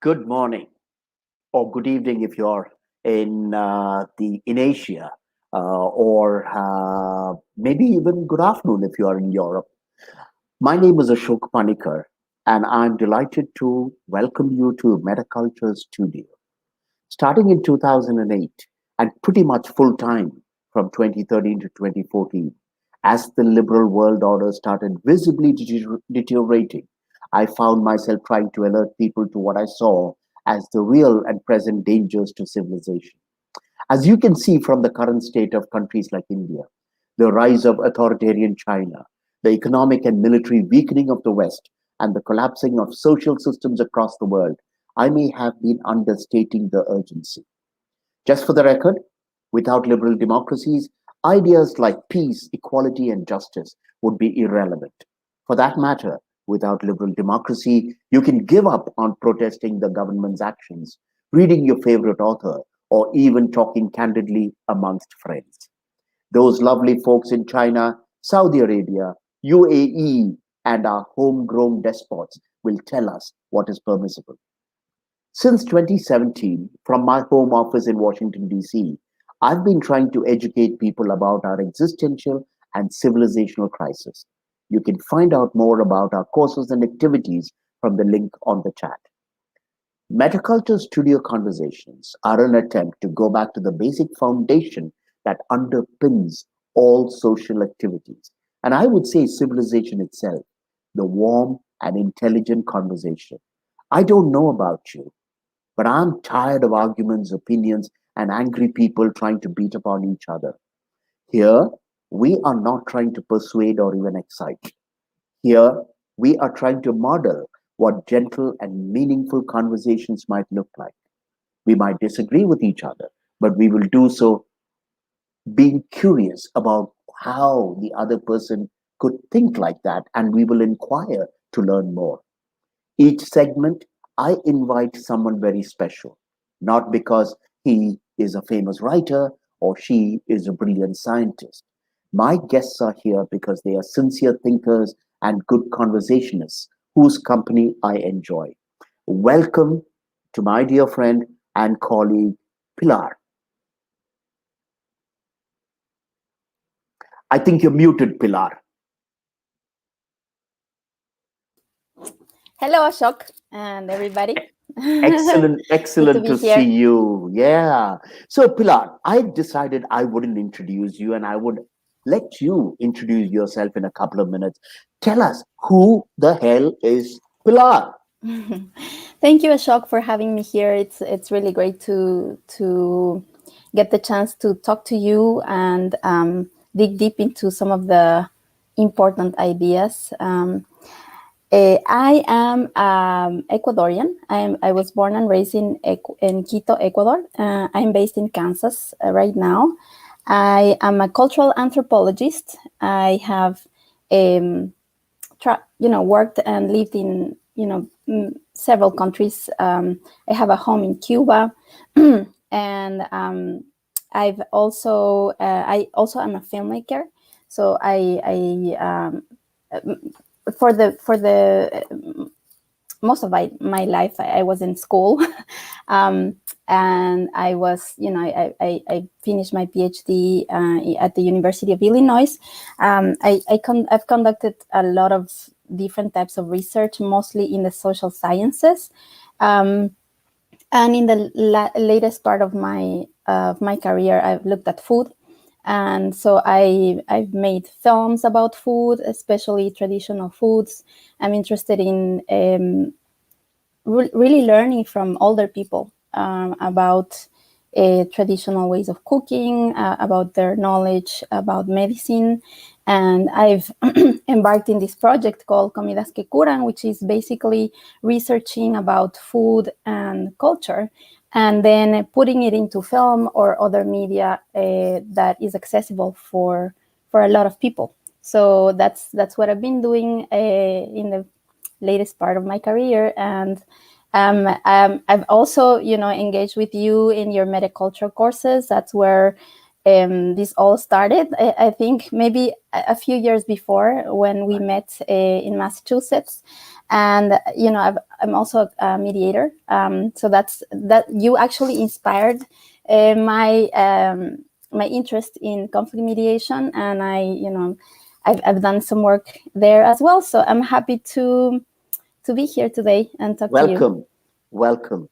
Good morning or good evening if you're in Asia, or maybe even good afternoon if you are in Europe. My name is Ashok Panikkar, and I'm delighted to welcome you to MetaCulture Studio. Starting in 2008 and pretty much full time from 2013 to 2014, as the liberal world order started visibly deteriorating, I found myself trying to alert people to what I saw as the real and present dangers to civilization. As you can see from the current state of countries like India, the rise of authoritarian China, the economic and military weakening of the West, and the collapsing of social systems across the world, I may have been understating the urgency. Just for the record, without liberal democracies, ideas like peace, equality, and justice would be irrelevant. For that matter, without liberal democracy, you can give up on protesting the government's actions, reading your favorite author, or even talking candidly amongst friends. Those lovely folks in China, Saudi Arabia, UAE, and our homegrown despots will tell us what is permissible. Since 2017, from my home office in Washington, D.C., I've been trying to educate people about our existential and civilizational crisis. You can find out more about our courses and activities from the link on the chat. Metaculture Studio Conversations are an attempt to go back to the basic foundation that underpins all social activities, and I would say civilization itself, the warm and intelligent conversation. I don't know about you, but I'm tired of arguments, opinions, and angry people trying to beat upon each other. Here, we are not trying to persuade or even excite. Here, we are trying to model what gentle and meaningful conversations might look like. We might disagree with each other, but we will do so being curious about how the other person could think like that, and we will inquire to learn more. Each segment, I invite someone very special, not because he is a famous writer or she is a brilliant scientist. My guests are here because they are sincere thinkers and good conversationists whose company I enjoy. Welcome to my dear friend and colleague, Pilar. I think you're muted, Pilar. Hello, Ashok and everybody. Excellent, Good to excellent be to see here. you. Yeah. So, Pilar, I decided I wouldn't introduce you and I would let you introduce yourself in a couple of minutes. Tell us who the hell is Pilar? Thank you, Ashok, for having me here. It's really great to get the chance to talk to you and dig deep into some of the important ideas. I am Ecuadorian. I was born and raised in Quito, Ecuador. I'm based in Kansas right now. I am a cultural anthropologist. I have worked and lived in several countries. I have a home in Cuba, and I also am a filmmaker. So for the most of my life I was in school. um, and I was, I finished my PhD at the University of Illinois. I've conducted a lot of different types of research, mostly in the social sciences. Um, and in the latest part of my career, I've looked at food. And so I've made films about food, especially traditional foods. I'm interested in really learning from older people about traditional ways of cooking, about their knowledge about medicine. And I've embarked in this project called Comidas que Curan, which is basically researching about food and culture and then putting it into film or other media that is accessible for a lot of people. So that's what I've been doing in the latest part of my career. And I've also, engaged with you in your metaculture courses. That's where this all started. I think maybe a few years before when we met in Massachusetts. And I'm also a mediator. So that you actually inspired my interest in conflict mediation, and I've done some work there as well. So I'm happy to be here today and talk to you. Welcome, welcome.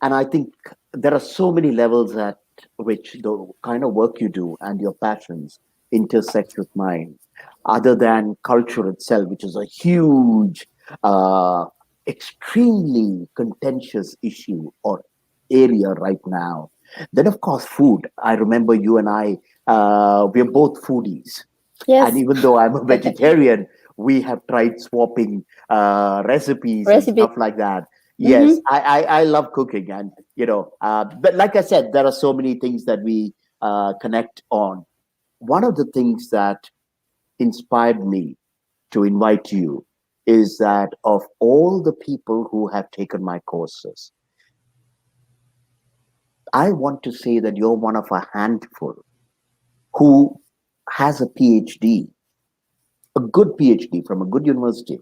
And I think there are so many levels at which the kind of work you do and your passions intersect with mine, other than culture itself, which is a huge, uh, extremely contentious issue or area right now. Then, of course, food. I remember you and I, we're both foodies. And Yes. even though I'm a vegetarian, we have tried swapping recipes and Recipe. stuff like that. Mm-hmm. Yes, I love cooking, and but like I said, there are so many things that we connect on. One of the things that inspired me to invite you is that of all the people who have taken my courses, I want to say that you're one of a handful who has a PhD, a good PhD from a good university,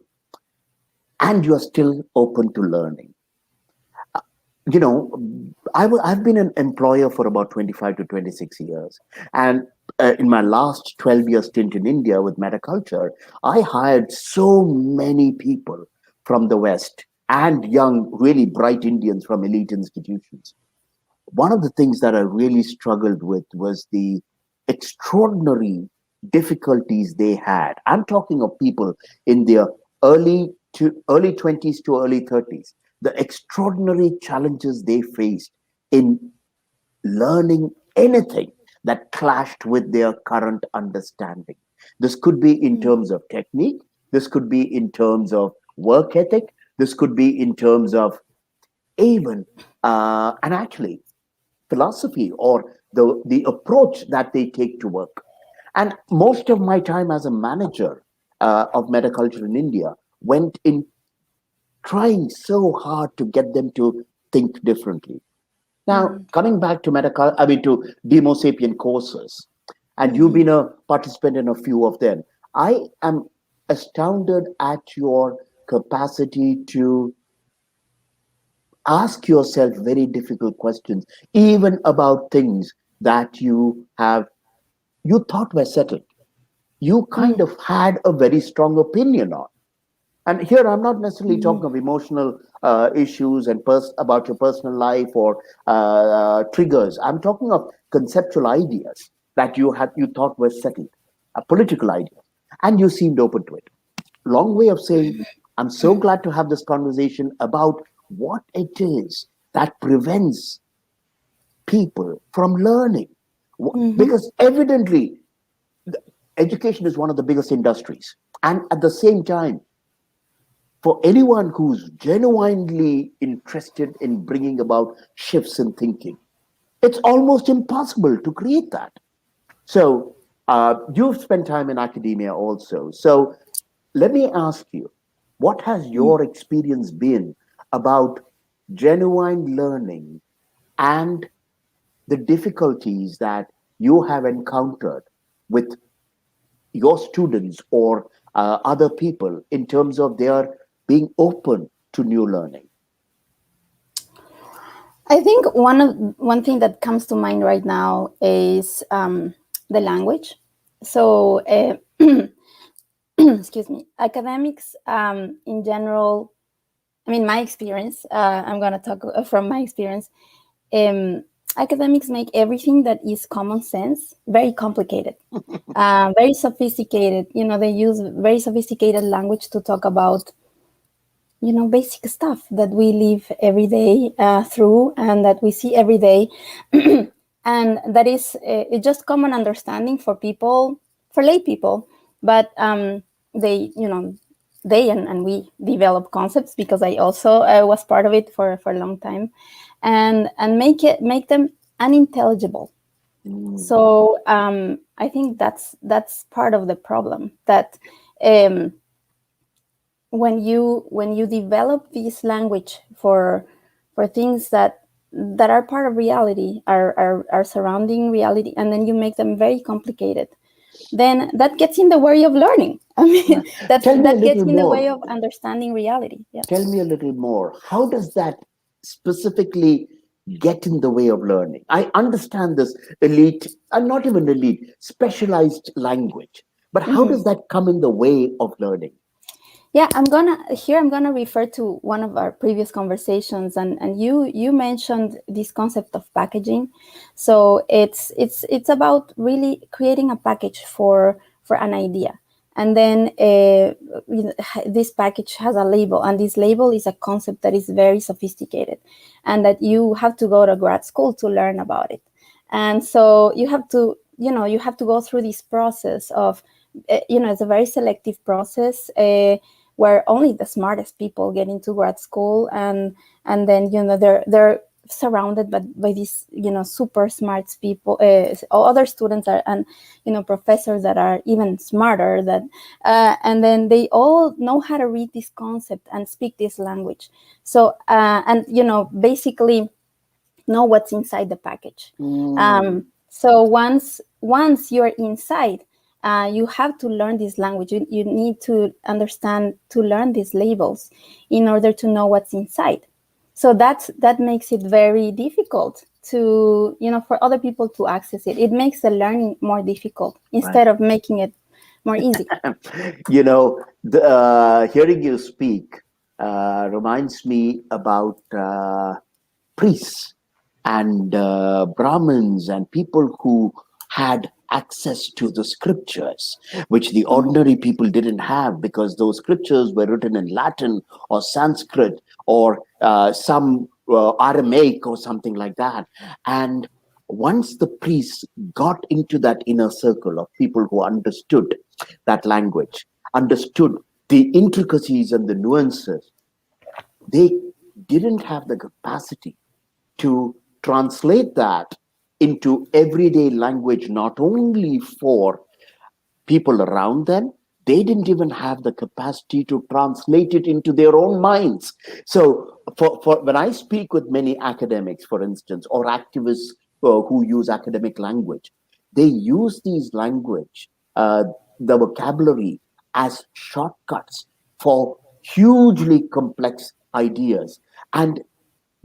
and you are still open to learning. You know, I've been an employer for about 25 to 26 years. And in my last 12-year stint in India with MetaCulture, I hired so many people from the West and young, really bright Indians from elite institutions. One of the things that I really struggled with was the extraordinary difficulties they had. I'm talking of people in their early 20s to early 30s. The extraordinary challenges they faced in learning anything that clashed with their current understanding. This could be in terms of technique, this could be in terms of work ethic, this could be in terms of even and actually philosophy or the approach that they take to work. And most of my time as a manager of metaculture in India went in trying so hard to get them to think differently. Now, Mm-hmm. coming back to to Demo Sapien courses, and you've Mm-hmm. been a participant in a few of them, I am astounded at your capacity to ask yourself very difficult questions, even about things that you thought were settled. You kind of had a very strong opinion on. And here I'm not necessarily Mm-hmm. talking of emotional issues and about your personal life or triggers. I'm talking of conceptual ideas that you thought were settled, political ideas, and you seemed open to it. Long way of saying, I'm so glad to have this conversation about what it is that prevents people from learning. Mm-hmm. Because evidently, education is one of the biggest industries. And at the same time, for anyone who's genuinely interested in bringing about shifts in thinking, it's almost impossible to create that. So, you've spent time in academia also. So, let me ask you, what has your experience been about genuine learning and the difficulties that you have encountered with your students or other people in terms of their being open to new learning? I think one thing that comes to mind right now is the language. So, excuse me, academics in general. I mean, my experience. I'm going to talk from my experience. Um, Academics make everything that is common sense very complicated, very sophisticated. They use very sophisticated language to talk about basic stuff that we live every day through and that we see every day. And that is it's just common understanding for people, for lay people. But they you know they and we develop concepts, because I also was part of it for a long time, and make them unintelligible. Mm. So I think that's part of the problem, that um, when you develop this language for things that are part of reality, are surrounding reality, and then you make them very complicated. then that gets in the way of learning. I mean, Tell me a that gets little in the more. way of understanding reality. Yeah. Tell me a little more. How does that specifically get in the way of learning? I understand this elite, and not even elite, specialized language, but how Mhm. does that come in the way of learning? Yeah, I'm gonna refer to one of our previous conversations, and you mentioned this concept of packaging. So it's about really creating a package for an idea, and then this package has a label, and this label is a concept that is very sophisticated, and that you have to go to grad school to learn about it, and so you have to go through this process of it's a very selective process. Where only the smartest people get into grad school, and then they're surrounded by these super smart people, other students are, and professors that are even smarter, that and then they all know how to read this concept and speak this language. So and basically know what's inside the package. Mm, So once you're inside, you have to learn this language. You need to understand, to learn these labels in order to know what's inside. So that makes it very difficult to for other people to access it. It makes the learning more difficult right. instead of making it more easy. Hearing you speak reminds me about priests and Brahmins and people who had access to the scriptures, which the Mhm. ordinary people didn't have because those scriptures were written in Latin or Sanskrit or some Aramaic or something like that. And once the priests got into that inner circle of people who understood that language, understood the intricacies and the nuances, they didn't have the capacity to translate that into everyday language, not only for people around them, they didn't even have the capacity to translate it into their own minds. So, for when I speak with many academics, for instance, or activists who use academic language, they use these language, the vocabulary, as shortcuts for hugely complex ideas. And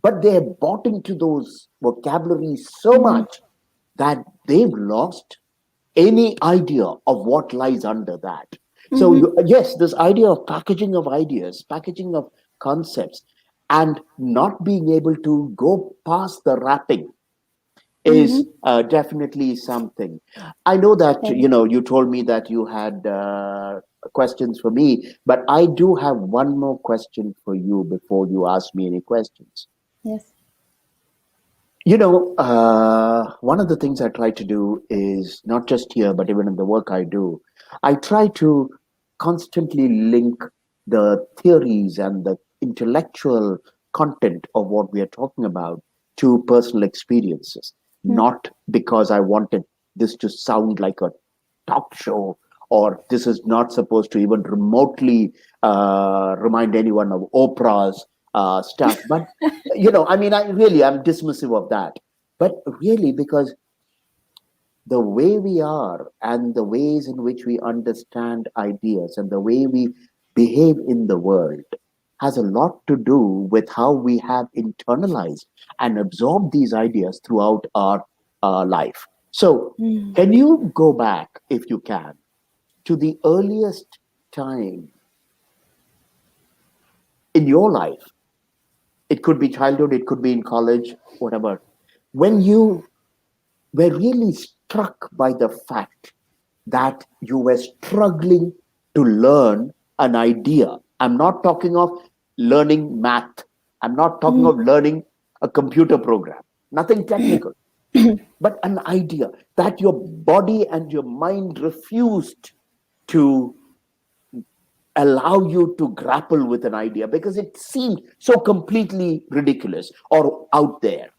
but they have bought into those vocabularies so Mhm. much that they've lost any idea of what lies under that. So, Mhm. yes, this idea of packaging of ideas, packaging of concepts, and not being able to go past the wrapping is Mhm. definitely something. I know that, Okay. you told me that you had questions for me, but I do have one more question for you before you ask me any questions. Yes. One of the things I try to do is not just here, but even in the work I do, I try to constantly link the theories and the intellectual content of what we are talking about to personal experiences, Mm. not because I wanted this to sound like a talk show, or this is not supposed to even remotely remind anyone of Oprah's stuff. But I mean, I'm dismissive of that. But really, because the way we are and the ways in which we understand ideas and the way we behave in the world has a lot to do with how we have internalized and absorbed these ideas throughout our life. So, Mm. can you go back, if you can, to the earliest time in your life? It could be childhood, it could be in college, whatever, when you were really struck by the fact that you were struggling to learn an idea. I'm not talking of learning math. I'm not talking Mm. of learning a computer program, nothing technical, but an idea that your body and your mind refused to allow you to grapple with an idea because it seemed so completely ridiculous or out there.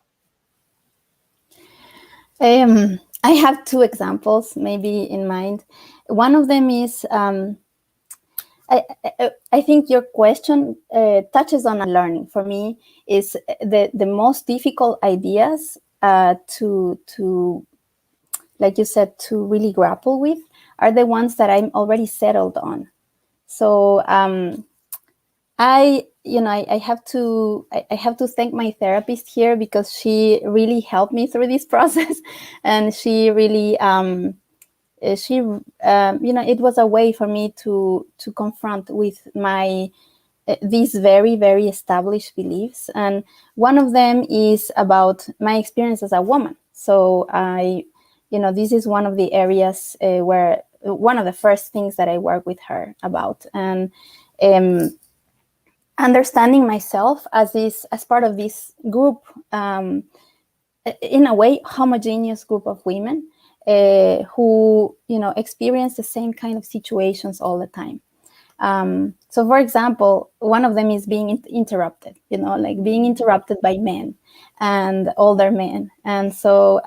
I have two examples maybe in mind. One of them is I think your question touches on a learning. For me, is the most difficult ideas to like you said, to really grapple with are the ones that I'm already settled on. So I have to I have to thank my therapist here, because she really helped me through this process, and she really it was a way for me to confront with my these very, very established beliefs. And one of them is about my experience as a woman. So this is one of the areas where one of the first things that I work with her about. And understanding myself as part of this group, in a way homogeneous group of women who experience the same kind of situations all the time. So for example, one of them is being interrupted, like being interrupted by men and older men. And so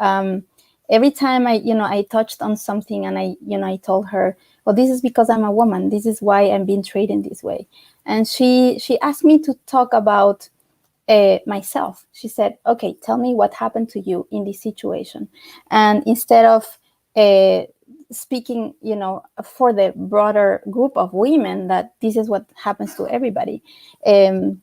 every time I touched on something, and I told her, well, this is because I'm a woman, this is why I'm being treated this way. And she asked me to talk about myself. She said, okay, tell me what happened to you in this situation. And instead of speaking, for the broader group of women, that this is what happens to everybody,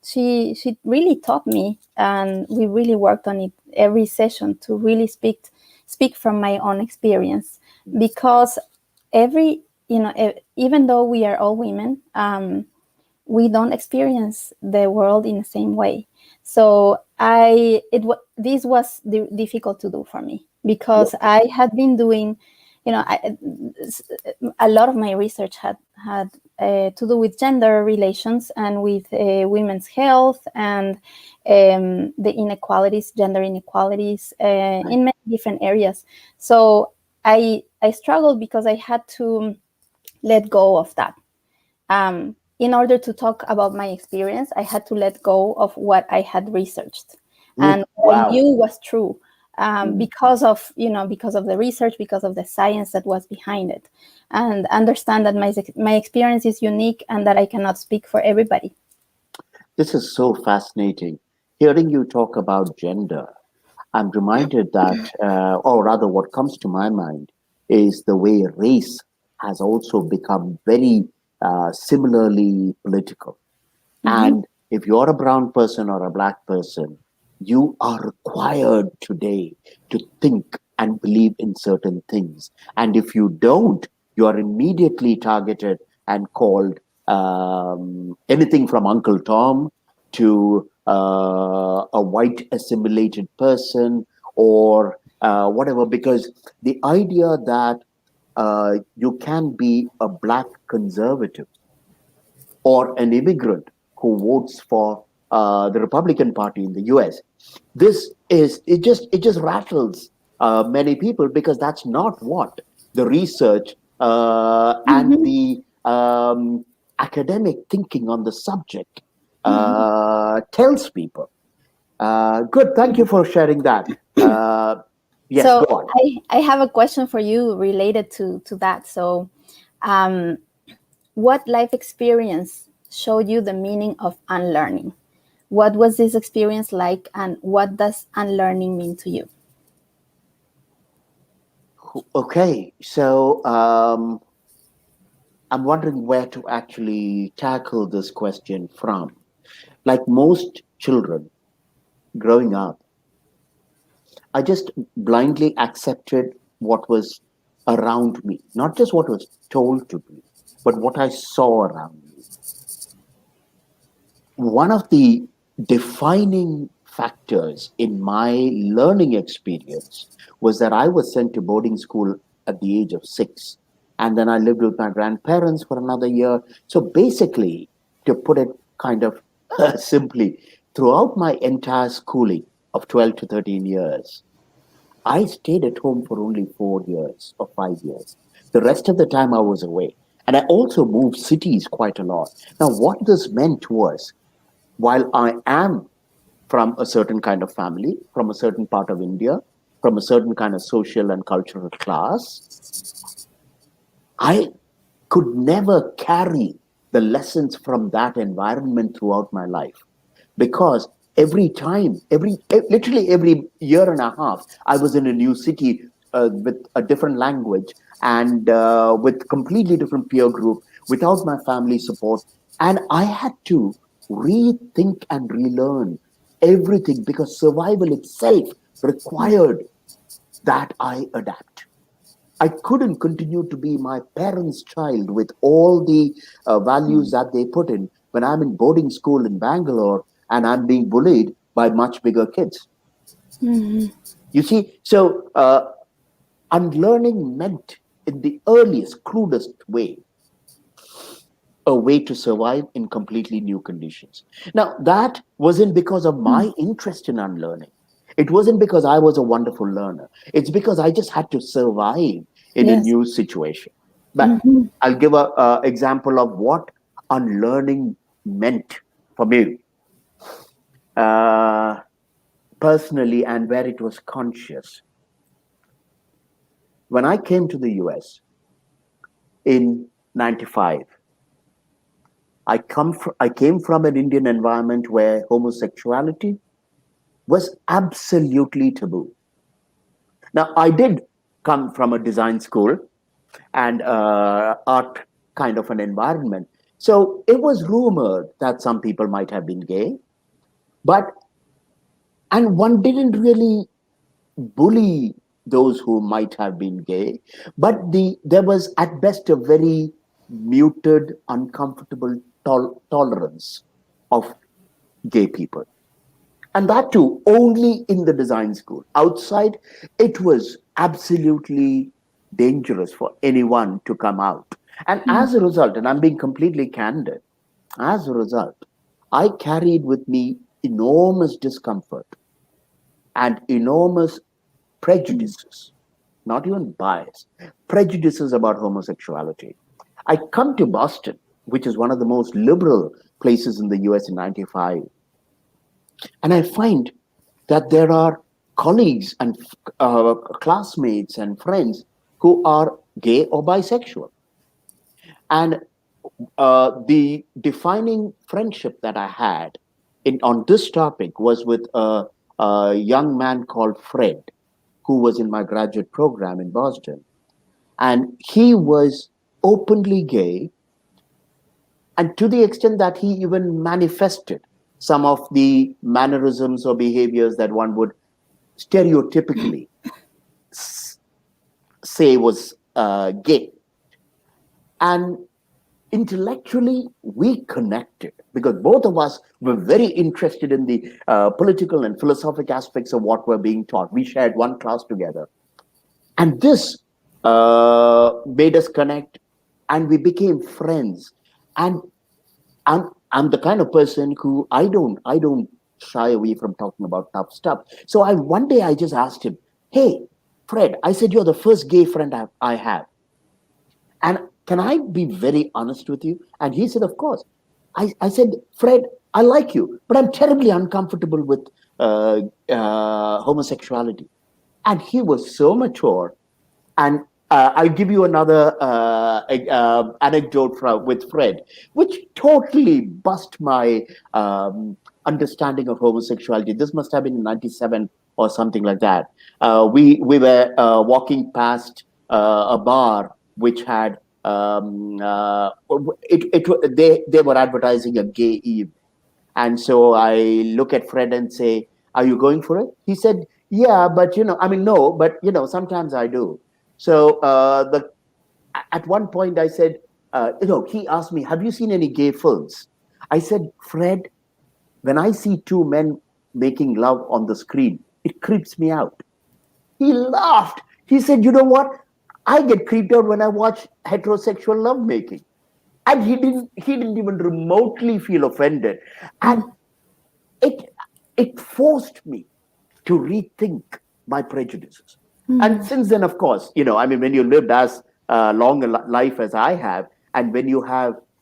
she really taught me, and we really worked on it every session to really speak from my own experience. Because even though we are all women, we don't experience the world in the same way. So this was difficult to do for me, because I had been doing, a lot of my research had to do with gender relations and with women's health and the inequalities, gender inequalities, in many different areas. So I struggled because I had to let go of that. In order to talk about my experience, I had to let go of what I had researched and what I Wow. knew was true, because of the research, because of the science that was behind it, and understand that my experience is unique and that I cannot speak for everybody. This is so fascinating. Hearing you talk about gender, I'm reminded that, or rather, what comes to my mind is the way race has also become very similarly political. Mm-hmm. And if you're a brown person or a black person, you are required today to think and believe in certain things. And if you don't, you are immediately targeted and called anything from Uncle Tom to a white assimilated person or whatever, because the idea that you can be a black conservative or an immigrant who votes for the Republican Party in the U.S. It just rattles many people, because that's not what the research and Mm-hmm. the academic thinking on the subject Mm-hmm. tells people. Good, thank you for sharing that. Yes, go So on. I have a question for you related to that. So, um, what life experience showed you the meaning of unlearning? What was this experience like, and what does unlearning mean to you? Okay, so I'm wondering where to actually tackle this question from. Like most children growing up, I just blindly accepted what was around me, not just what was told to me, but what I saw around me. One of the defining factors in my learning experience was that I was sent to boarding school at the age of 6. And then I lived with my grandparents for another year. So basically, to put it kind of simply, throughout my entire schooling of 12 to 13 years, I stayed at home for only 4 years or 5 years. The rest of the time I was away. And I also moved cities quite a lot. Now, what this meant was, while I am from a certain kind of family, from a certain part of India, from a certain kind of social and cultural class, I could never carry the lessons from that environment throughout my life, because every time, literally every year and a half, I was in a new city with a different language, and with completely different peer group, without my family support. And I had to rethink and relearn everything because survival itself required that I adapt. I couldn't continue to be my parents' child with all the values that they put in when I'm in boarding school in Bangalore and I'm being bullied by much bigger kids. Mm-hmm. You see, so unlearning meant, in the earliest, crudest way, a way to survive in completely new conditions. Now, that wasn't because of my interest in unlearning. It wasn't because I was a wonderful learner. It's because I just had to survive in a Yes. new situation. But Mm-hmm. I'll give a example of what unlearning meant for me uh, personally and where it was conscious. When I came to the US in 95, I came from an Indian environment where homosexuality was absolutely taboo. Now, I did come from a design school and art kind of an environment. So it was rumored that some people might have been gay, but, and one didn't really bully those who might have been gay, but there was at best a very muted, uncomfortable tolerance of gay people. And that too only in the design school. Outside, it was absolutely dangerous for anyone to come out. And as a result, and I'm being completely candid, as a result, I carried with me enormous discomfort and enormous prejudices, not even bias, prejudices about homosexuality. I come to Boston, which is one of the most liberal places in the US in 95, and I find that there are colleagues and classmates and friends who are gay or bisexual. And the defining friendship that I had on this topic was with a young man called Fred, who was in my graduate program in Boston. And he was openly gay, and to the extent that he even manifested some of the mannerisms or behaviors that one would stereotypically say was gay. And intellectually, we connected because both of us were very interested in the political and philosophic aspects of what were being taught. We shared one class together. And this made us connect and we became friends. And I'm the kind of person who I don't shy away from talking about tough stuff. So one day I just asked him, "Hey, Fred," I said, "you're the first gay friend I have. And can I be very honest with you?" And he said, "Of course." I said, "Fred, I like you, but I'm terribly uncomfortable with homosexuality." And he was so mature. And I'll give you another anecdote with Fred, which totally bust my understanding of homosexuality. This must have been in 97 or something like that. We were walking past a bar which had they were advertising a gay eve. And so I look at Fred and say, "Are you going for it?" He said, "Yeah, but I mean, no, but sometimes I do." So at one point I said, he asked me, "Have you seen any gay films?" I said, "Fred, when I see two men making love on the screen, it creeps me out." He laughed. He said, "You know what? I get creeped out when I watch heterosexual lovemaking." And he didn't even remotely feel offended. And it it forced me to rethink my prejudices. And since then, of course, I mean, when you lived as long a life as I have, and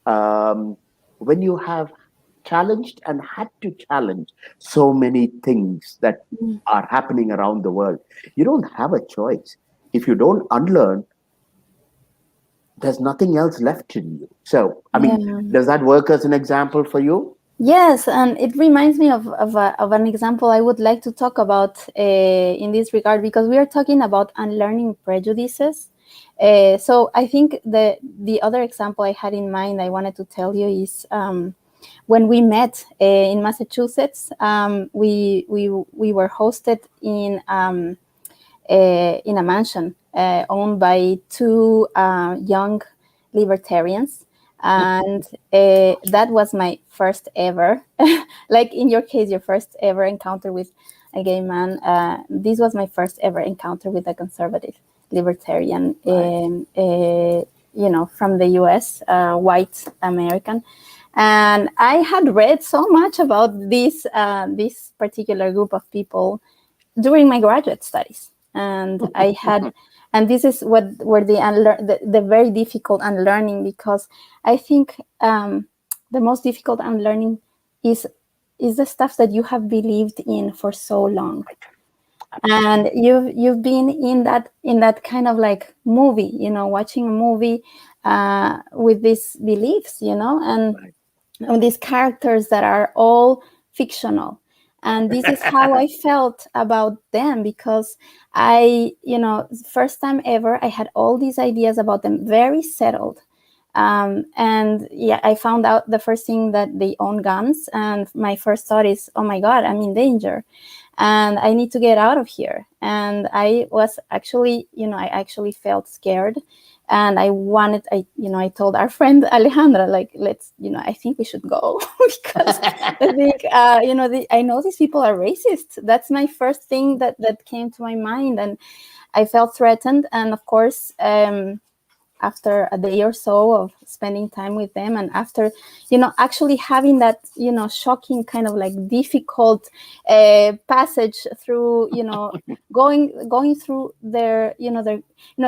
um, when you have challenged and had to challenge so many things that are happening around the world, you don't have a choice. If you don't unlearn, there's nothing else left in you. So, I mean, Yeah. does that work as an example for you? Yes, and it reminds me of an example I would like to talk about in this regard, because we are talking about unlearning prejudices. So I think the other example I had in mind I wanted to tell you is when we met in Massachusetts. We were hosted in a mansion owned by two young libertarians. And that was my first ever, like in your case, your first ever encounter with a gay man. This was my first ever encounter with a conservative libertarian, from the US, white American. And I had read so much about this particular group of people during my graduate studies, and I had, and this is what were the very difficult unlearning, because I think the most difficult unlearning is the stuff that you have believed in for so long, and you've been in that kind of like movie, watching a movie with these beliefs, and these characters that are all fictional. And this is how I felt about them, because first time ever, I had all these ideas about them very settled. And yeah, I found out the first thing that they own guns, and my first thought is, oh my God, I'm in danger and I need to get out of here. And I was actually, I actually felt scared. And I told our friend Alejandra, like, let's, I think we should go because I think, I know these people are racist. That's my first thing that came to my mind. And I felt threatened. And of course, after a day or so of spending time with them, and after actually having that shocking kind of like difficult passage through going through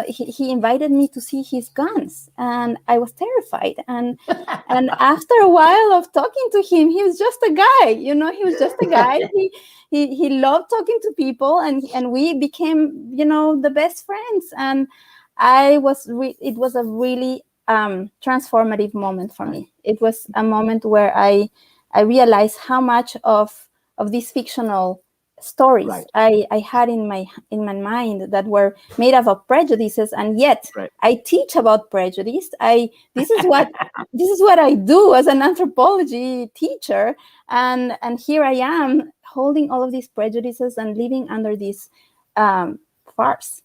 he invited me to see his guns, and I was terrified. And after a while of talking to him, he was just a guy. He was just a guy. He loved talking to people, and we became the best friends. And it was a really transformative moment for me. It was a moment where I realized how much of these fictional stories I had in my mind that were made up of prejudices, and yet I teach about prejudice. This is what I do as an anthropology teacher, and here I am holding all of these prejudices and living under this farce,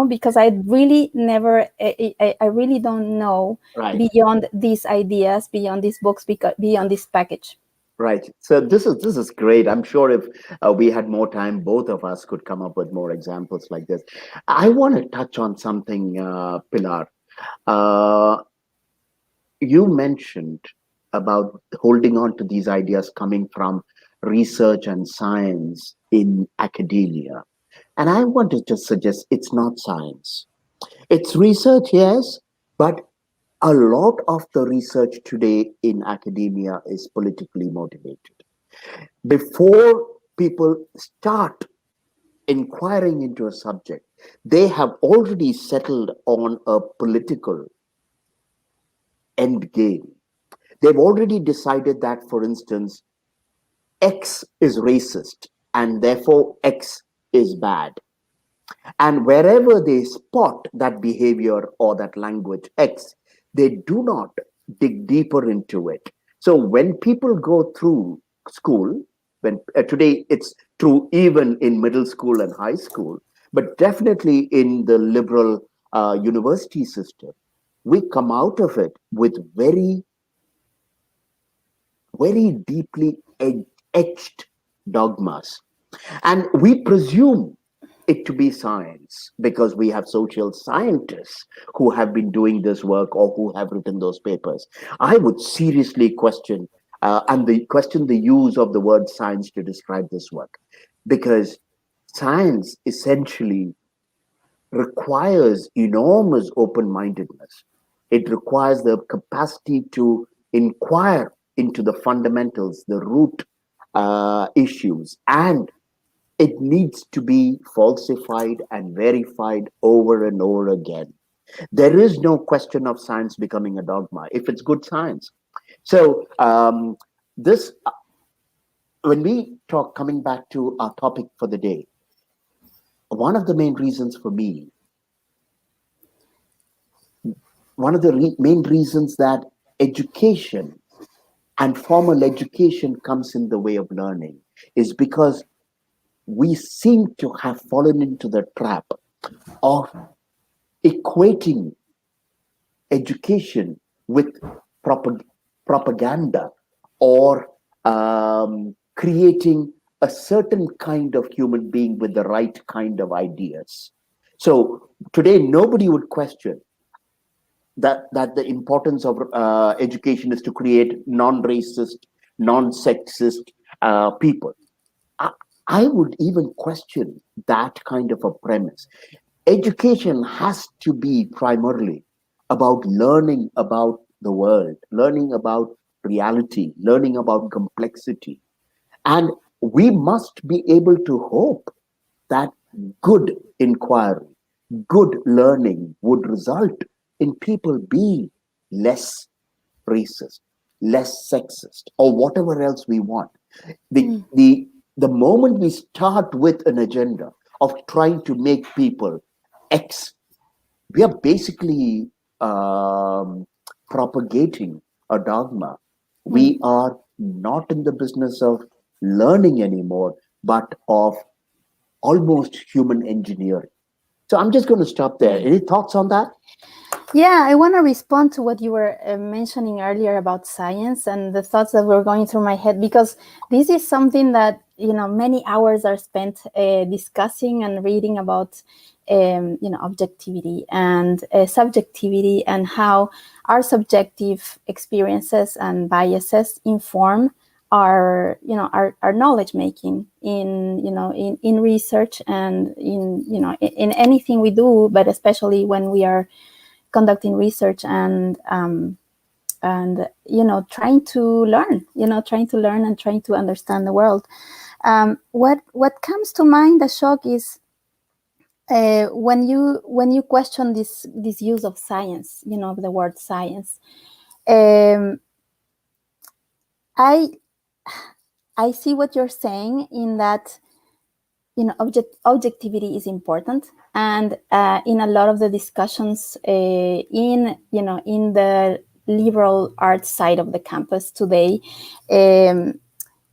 because I really never, I really don't know beyond these ideas, beyond these books, beyond this package. Right. So this is great. I'm sure if we had more time, both of us could come up with more examples like this. I want to touch on something, Pilar. Uh, you mentioned about holding on to these ideas coming from research and science in academia. And I want to just suggest it's not science. It's research, yes, but a lot of the research today in academia is politically motivated. Before people start inquiring into a subject, they have already settled on a political end game. They've already decided that, for instance, X is racist and therefore X is bad. And wherever they spot that behavior or that language X, they do not dig deeper into it. So when people go through school, when today it's true even in middle school and high school, but definitely in the liberal university system, we come out of it with very, very deeply etched dogmas. And we presume it to be science because we have social scientists who have been doing this work or who have written those papers. I would seriously question the use of the word science to describe this work, because science essentially requires enormous open-mindedness. It requires the capacity to inquire into the fundamentals, the root issues, and it needs to be falsified and verified over and over again. There is no question of science becoming a dogma if it's good science. So, this, when we talk, coming back to our topic for the day, one of the main reasons for me one of the main reasons that education and formal education comes in the way of learning is because we seem to have fallen into the trap of equating education with propag- propaganda or creating a certain kind of human being with the right kind of ideas. So today, nobody would question that the importance of education is to create non-racist, non-sexist people. I, I would even question that kind of a premise. Education has to be primarily about learning about the world, learning about reality, learning about complexity. And we must be able to hope that good inquiry, good learning would result in people being less racist, less sexist, or whatever else we want. The, Mm. the, the moment we start with an agenda of trying to make people X, we are basically propagating a dogma. Mm. We are not in the business of learning anymore, but of almost human engineering. So I'm just going to stop there. Yeah. Any thoughts on that? Yeah, I want to respond to what you were mentioning earlier about science and the thoughts that were going through my head, because this is something that, many hours are spent discussing and reading about, objectivity and subjectivity, and how our subjective experiences and biases inform our knowledge making in research and in anything we do, but especially when we are conducting research and trying to learn and trying to understand the world. What comes to mind, Ashok, is when you question this use of science, the word science. um, I I see what you're saying, in that objectivity is important, and in a lot of the discussions in the liberal arts side of the campus today, um,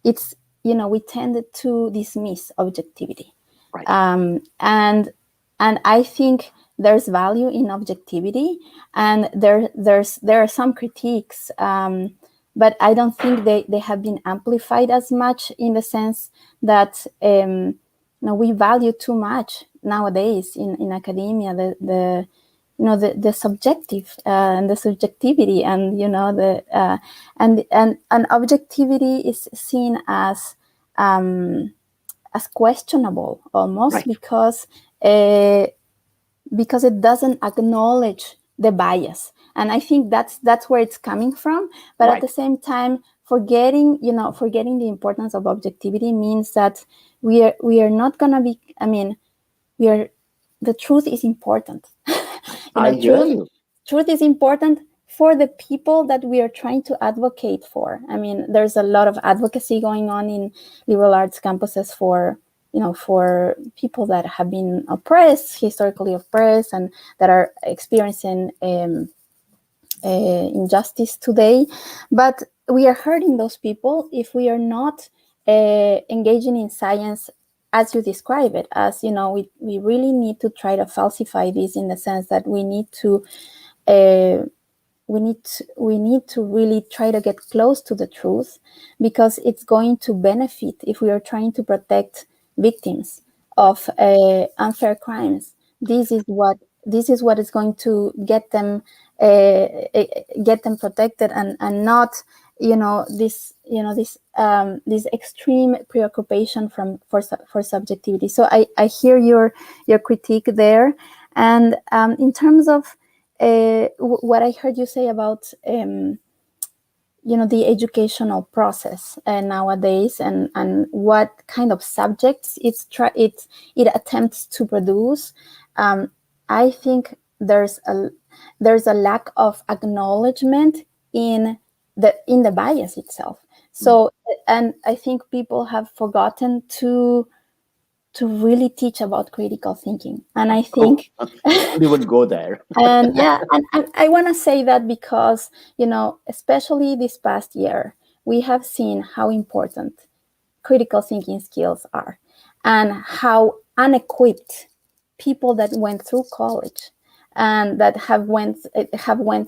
it's we tended to dismiss objectivity, Right. and I think there's value in objectivity, and there are some critiques, but I don't think they have been amplified as much, in the sense that we value too much nowadays in academia the subjective and the subjectivity, and the and objectivity is seen as questionable, almost, Right. uh, because it doesn't acknowledge the bias, and I think that's where it's coming from. But at Right. the same time, forgetting the importance of objectivity means that we are not gonna be, we are the truth is important. I hear Truth you. truth is important for the people that we are trying to advocate for. There's a lot of advocacy going on in liberal arts campuses for people that have been oppressed, historically oppressed, and that are experiencing injustice today. But we are hurting those people if we are not engaging in science as you describe it, as we really need to try to falsify this, in the sense that uh, we need to really try to get close to the truth, because it's going to benefit if we are trying to protect victims of unfair crimes. This is what is going to get them protected, and not this extreme preoccupation for subjectivity. So I hear your critique there. And in terms of what I heard you say about the educational process nowadays, and what kind of subjects it attempts to produce. um, I think there's a lack of acknowledgement in the bias itself. Mm. So, and I think people have forgotten to really teach about critical thinking. And I Oh, think, don't even go there. and yeah, and I want to say that because, especially this past year, we have seen how important critical thinking skills are, and how unequipped people that went through college and that have went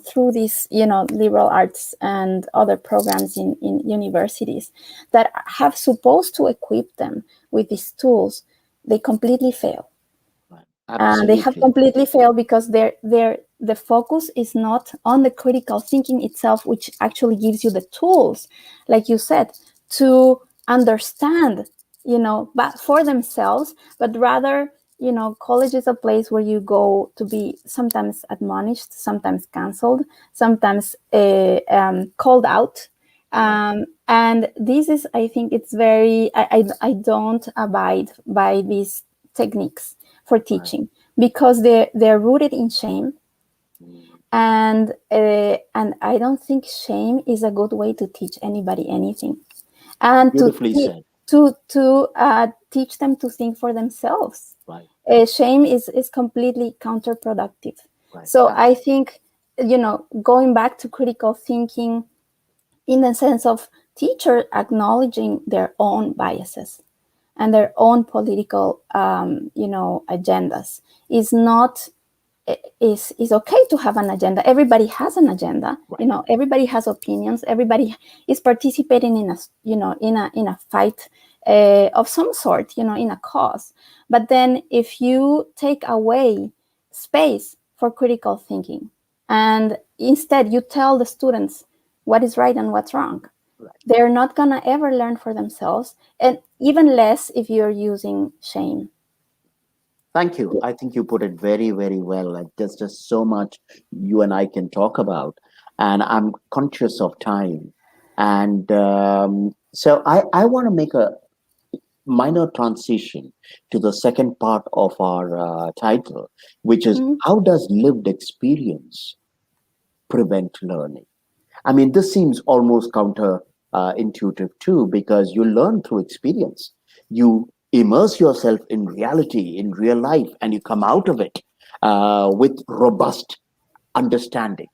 through these, liberal arts and other programs in universities that have supposed to equip them with these tools, they completely fail. They have Absolutely. completely failed because the focus is not on the critical thinking itself, which actually gives you the tools, like you said, to understand, but for themselves, but rather, college is a place where you go to be sometimes admonished, sometimes canceled, sometimes called out. Right. And this is, I think, it's very, I don't abide by these techniques for Right. teaching, because they're rooted in shame. Mm. And I don't think shame is a good way to teach anybody anything, and Beautifully said. to teach them to think for themselves. Right. Shame is completely counterproductive. Right. So I think, going back to critical thinking in the sense of teacher acknowledging their own biases and their own political, agendas, is not is okay to have an agenda. Everybody has an agenda. Right. Everybody has opinions. Everybody is participating in a fight of some sort. In a cause. But then, if you take away space for critical thinking, and instead you tell the students what is right and what's wrong, Right. they're not gonna ever learn for themselves, and even less if you're using shame. Thank you. I think you put it very, very well. Like there's just so much you and I can talk about, and I'm conscious of time. And so I want to make a minor transition to the second part of our title, which is Mm, how does lived experience prevent learning? I mean, this seems almost counter intuitive too, because you learn through experience. You immerse yourself in reality, in real life, and you come out of it with robust understanding.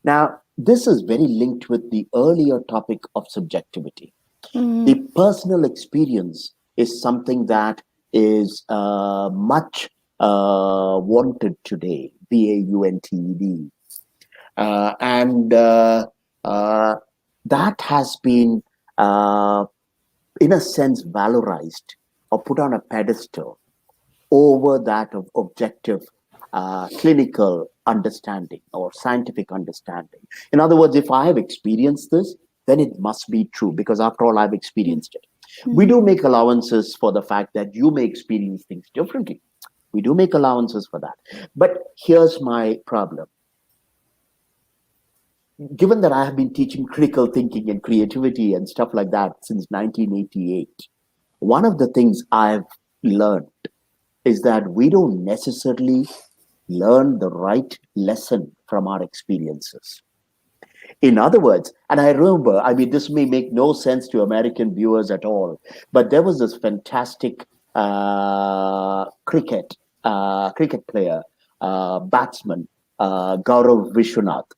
Now, this is very linked with the earlier topic of subjectivity. mm, The personal experience is something that is much wanted today, BAUNTED. And uh, that has been, uh, in a sense, valorized or put on a pedestal over that of objective clinical understanding or scientific understanding. In other words, if I have experienced this, then it must be true because, after all, I've mm, experienced it. We do mhm, make allowances for the fact that you may experience things differently. We do make allowances for that. But here's my problem. Given that I have been teaching critical thinking and creativity and stuff like that since 1988, one of the things I've learned is that we don't necessarily learn the right lesson from our experiences. In other words, and I remember, I mean, this may make no sense to American viewers at all, but there was this fantastic cricket player, batsman, Gaurav Vishwanath.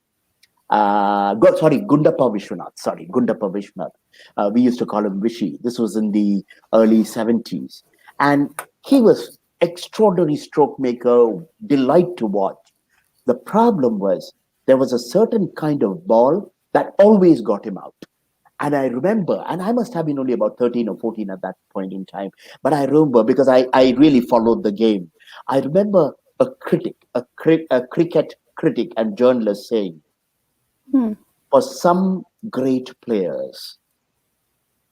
Gundappa Vishwanath. Sorry, Gundappa Vishwanath. We used to call him Vishy. This was in the early 70s. And he was extraordinary stroke maker, delight to watch. The problem was there was a certain kind of ball that always got him out. And I remember, and I must have been only about 13 or 14 at that point in time, but I remember because I really followed the game. I remember a critic, a cricket critic and journalist saying, mm, for some great players,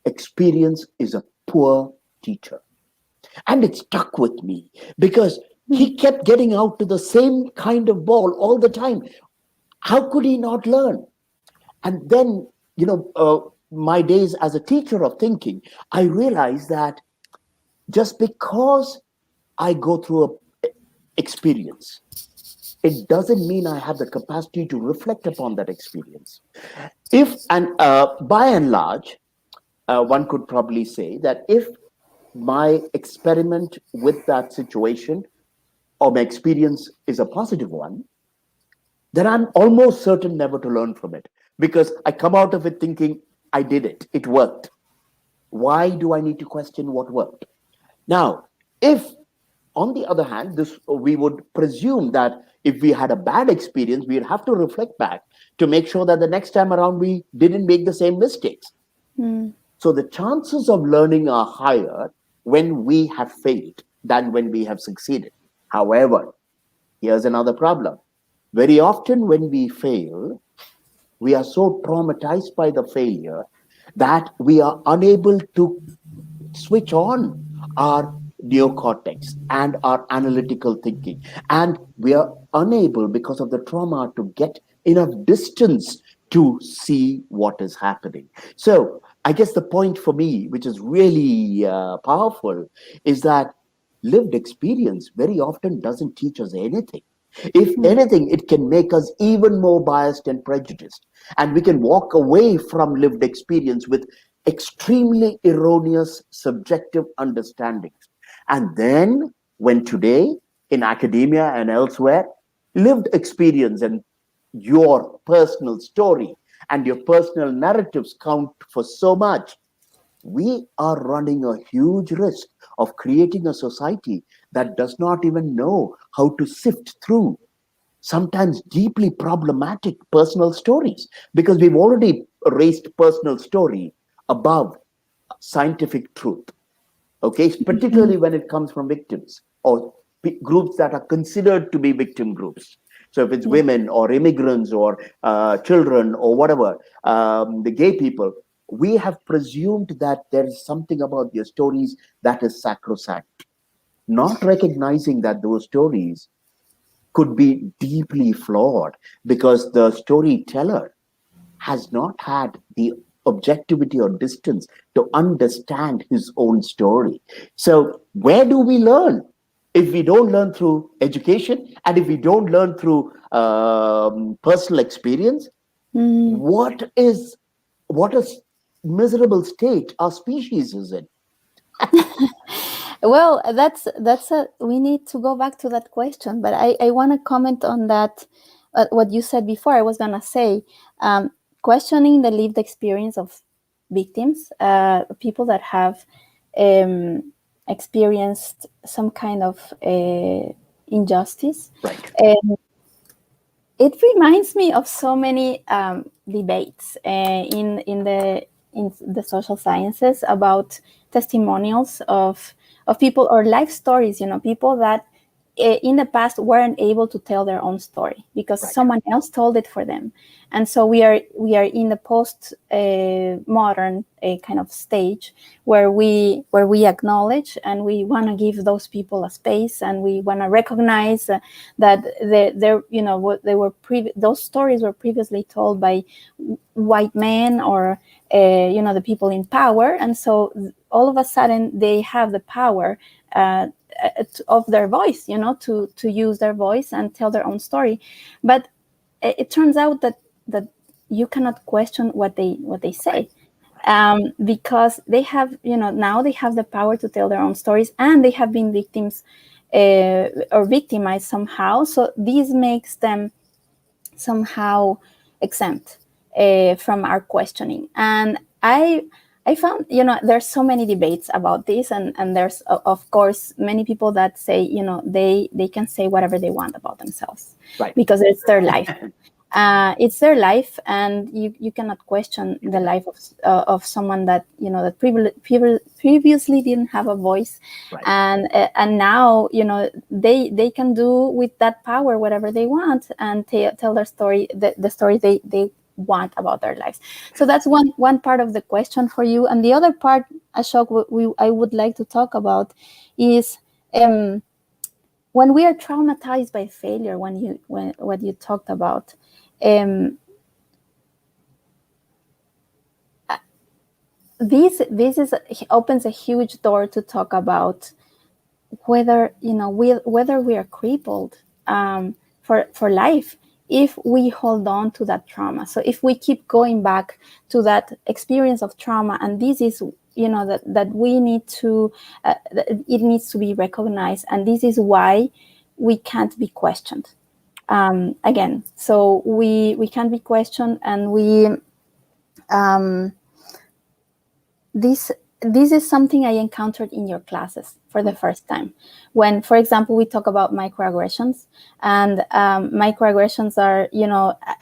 experience is a poor teacher. And it stuck with me because mm, he kept getting out to the same kind of ball all the time. How could he not learn? And then, my days as a teacher of thinking, I realized that just because I go through a experience, it doesn't mean I have the capacity to reflect upon that experience. If and By and large, one could probably say that if my experiment with that situation or my experience is a positive one, then I'm almost certain never to learn from it because I come out of it thinking, I did it, it worked. Why do I need to question what worked? Now, if on the other hand, this we would presume that if we had a bad experience, we'd have to reflect back to make sure that the next time around we didn't make the same mistakes. Mm. So the chances of learning are higher when we have failed than when we have succeeded. However, here's another problem. Very often when we fail, we are so traumatized by the failure that we are unable to switch on our neocortex and our analytical thinking. And we are unable, because of the trauma, to get enough distance to see what is happening. So, I guess the point for me, which is really powerful, is that lived experience very often doesn't teach us anything. If Mm. anything, it can make us even more biased and prejudiced. And we can walk away from lived experience with extremely erroneous subjective understandings. And then, when today, in academia and elsewhere, lived experience and your personal story and your personal narratives count for so much, we are running a huge risk of creating a society that does not even know how to sift through sometimes deeply problematic personal stories because we've already raised personal story above scientific truth. Okay, Mm. particularly when it comes from victims or groups that are considered to be victim groups. So if it's Yeah. women or immigrants or children or whatever, the gay people, we have presumed that there is something about their stories that is sacrosanct, not recognizing that those stories could be deeply flawed because the storyteller has not had the objectivity or distance to understand his own story. So, where do we learn? If we don't learn through education and if we don't learn through personal experience, Mm. what is what a miserable state our species is in? Well, that's a we need to go back to that question, but I want to comment on that. What you said before, I was gonna say, um, questioning the lived experience of victims, people that have um, experienced some kind of injustice. Right, It reminds me of so many debates in the social sciences about testimonials of people or life stories. You know, people that in the past weren't able to tell their own story because right, someone else told it for them, and so we are in the post modern kind of stage where we acknowledge and we want to give those people a space, and we want to recognize that they're what they were those stories were previously told by white men or the people in power, and so all of a sudden they have the power of their voice, to use their voice and tell their own story. But it turns out that you cannot question what they right, say, because they have, now they have the power to tell their own stories, and they have been victims or victimized somehow. So this makes them somehow exempt from our questioning. And I found, there's so many debates about this, and there's of course many people that say, they can say whatever they want about themselves right. because it's their life. It's their life, and you cannot question You the cannot. life of someone that that previously didn't have a voice, Right, and now they can do with that power whatever they want and tell their story, the story they want about their lives. So that's one part of the question for you, and the other part, Ashok, I would like to talk about is um, when we are traumatized by failure, when what you talked about, um, this is opens a huge door to talk about whether whether we are crippled for life if we hold on to that trauma. So if we keep going back to that experience of trauma, and this is that we need to, it needs to be recognized, and this is why we can't be questioned. Again, so we can't be questioned, and we um, this this is something I encountered in your classes for the first time. When, for example, we talk about microaggressions, and microaggressions are,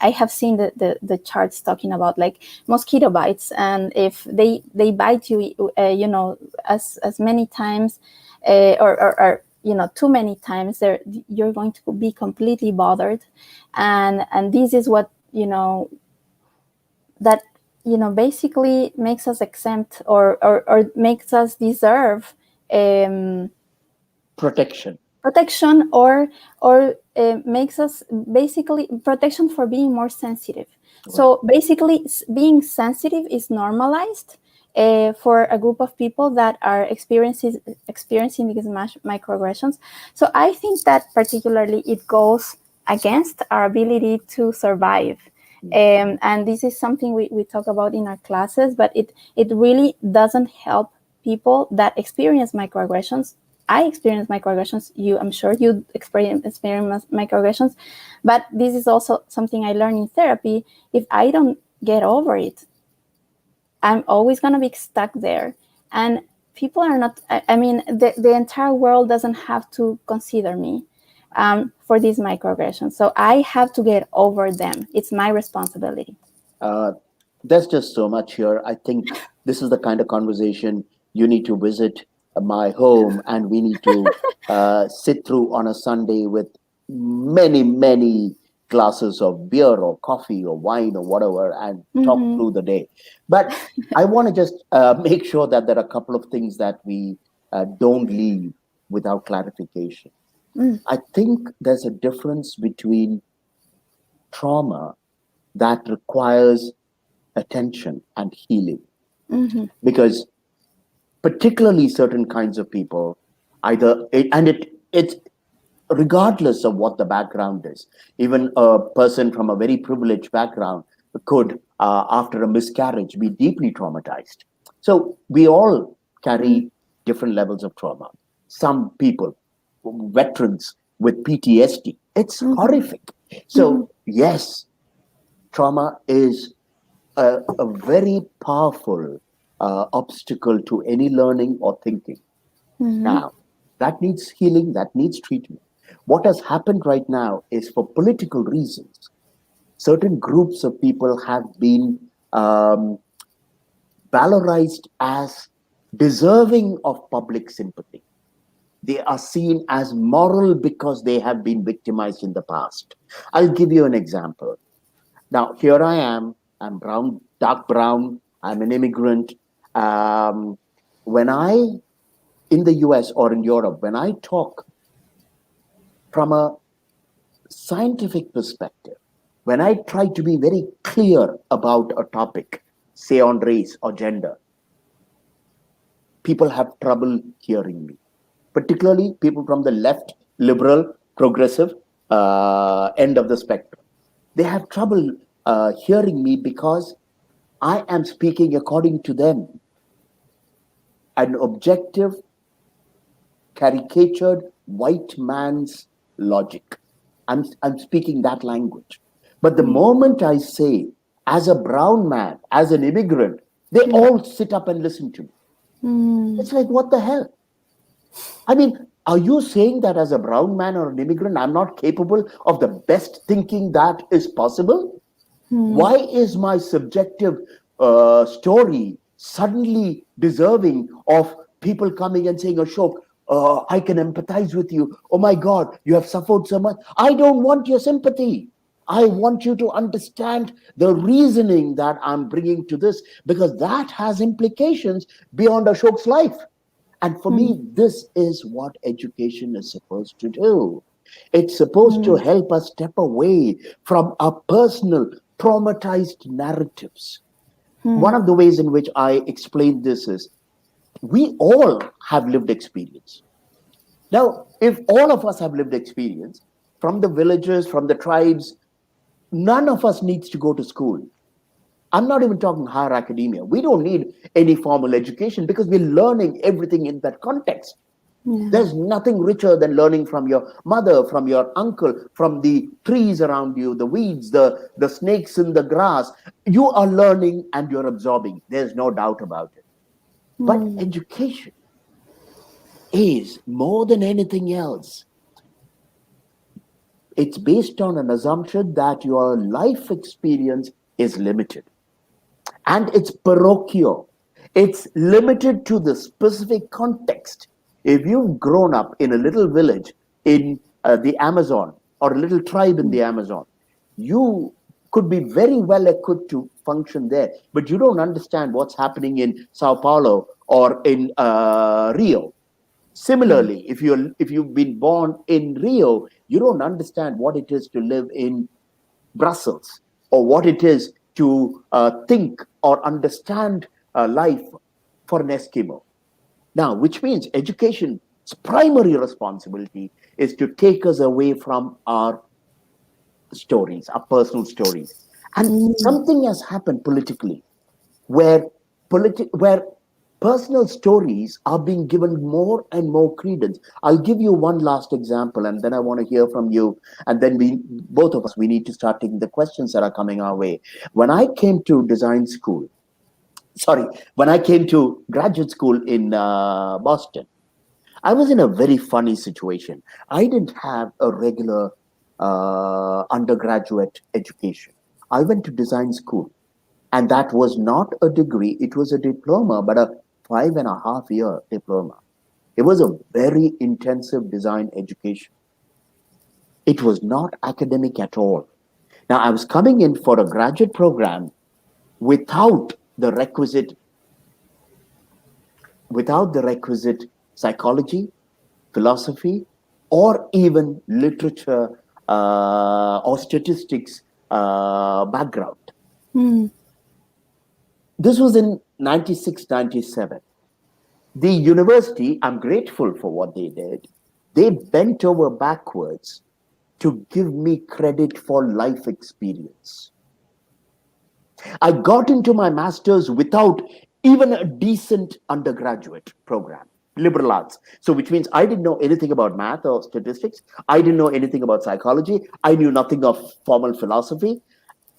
I have seen the charts talking about like mosquito bites, and if they bite you, as many times, or too many times, you're going to be completely bothered, and this is what that basically makes us exempt, or makes us deserve um, Protection. protection, or makes us basically protection for being more sensitive. Right. So basically, being sensitive is normalized for a group of people that are experiencing these microaggressions. So I think that particularly it goes against our ability to survive. And this is something we talk about in our classes, but it really doesn't help people that experience microaggressions. I experience microaggressions. I'm sure you experience microaggressions, but this is also something I learned in therapy. If I don't get over it, I'm always going to be stuck there. And people are not, I mean, the entire world doesn't have to consider me for these microaggressions. So I have to get over them. It's my responsibility. Uh, there's just so much here. I think this is the kind of conversation you need to visit my home, and we need to sit through on a Sunday with many, many glasses of beer or coffee or wine or whatever, and talk Mm-hmm. through the day. But I want to just make sure that there are a couple of things that we don't leave without clarification. Mm. I think there's a difference between trauma that requires attention and healing, Mm-hmm. because particularly certain kinds of people, it's regardless of what the background is. Even a person from a very privileged background could, after a miscarriage, be deeply traumatized. So we all Mm-hmm. carry different levels of trauma. Some people, veterans with PTSD, it's Mm-hmm. horrific. So yes, trauma is a very powerful obstacle to any learning or thinking. Mm-hmm. Now, that needs healing, that needs treatment. What has happened right now is, for political reasons, certain groups of people have been um, valorized as deserving of public sympathy. They are seen as moral because they have been victimized in the past. I'll give you an example. Now, here I am. I'm brown, dark brown. I'm an immigrant. Um, when I, in the US or in Europe, when I talk from a scientific perspective, when I try to be very clear about a topic, say on race or gender, people have trouble hearing me, particularly people from the left, liberal, progressive end of the spectrum. They have trouble hearing me because I am speaking according to them, an objective, caricatured white man's logic. I'm speaking that language. But the moment I say, as a brown man, as an immigrant, they all sit up and listen to me. Mm-hmm. It's like, what the hell? I mean, are you saying that as a brown man or an immigrant, I'm not capable of the best thinking that is possible? Why is my subjective story suddenly deserving of people coming and saying, Ashok, I can empathize with you. Oh my God, you have suffered so much. I don't want your sympathy. I want you to understand the reasoning that I'm bringing to this, because that has implications beyond Ashok's life. And for me, this is what education is supposed to do. It's supposed to help us step away from our personal traumatized narratives. One of the ways in which I explain this is, we all have lived experience. Now, if all of us have lived experience, from the villages, from the tribes, none of us needs to go to school. I'm not even talking higher academia. We don't need any formal education because we're learning everything in that context. Yeah. There's nothing richer than learning from your mother, from your uncle, from the trees around you, the weeds, the snakes in the grass. You are learning and you're absorbing. There's no doubt about it. But Mm. education is more than anything else. It's based on an assumption that your life experience is limited and it's parochial. It's limited to the specific context. If you've grown up in a little village in the Amazon or a little tribe in the Amazon, you could be very well equipped to function there, but you don't understand what's happening in Sao Paulo or in Rio. Yeah. Similarly, if you've been born in Rio, you don't understand what it is to live in Brussels, or what it is to think or understand life for an Eskimo. Now, which means education's primary responsibility is to take us away from our stories, our personal stories. And Mm. something has happened politically where where personal stories are being given more and more credence. I'll give you one last example, and then I want to hear from you. And then we, both of us, we need to start taking the questions that are coming our way. When I came to design school, sorry, when I came to graduate school in Boston, I was in a very funny situation. I didn't have a regular undergraduate education. I went to design school, and that was not a degree, it was a diploma, but a 5.5 year diploma. It was a very intensive design education. It was not academic at all. Now, I was coming in for a graduate program without the requisite psychology, philosophy, or even literature or statistics background. Mm. This was in 96, 97. The university, I'm grateful for what they did. They bent over backwards to give me credit for life experience. I got into my master's without even a decent undergraduate program, liberal arts. So, which means I didn't know anything about math or statistics. I didn't know anything about psychology. I knew nothing of formal philosophy.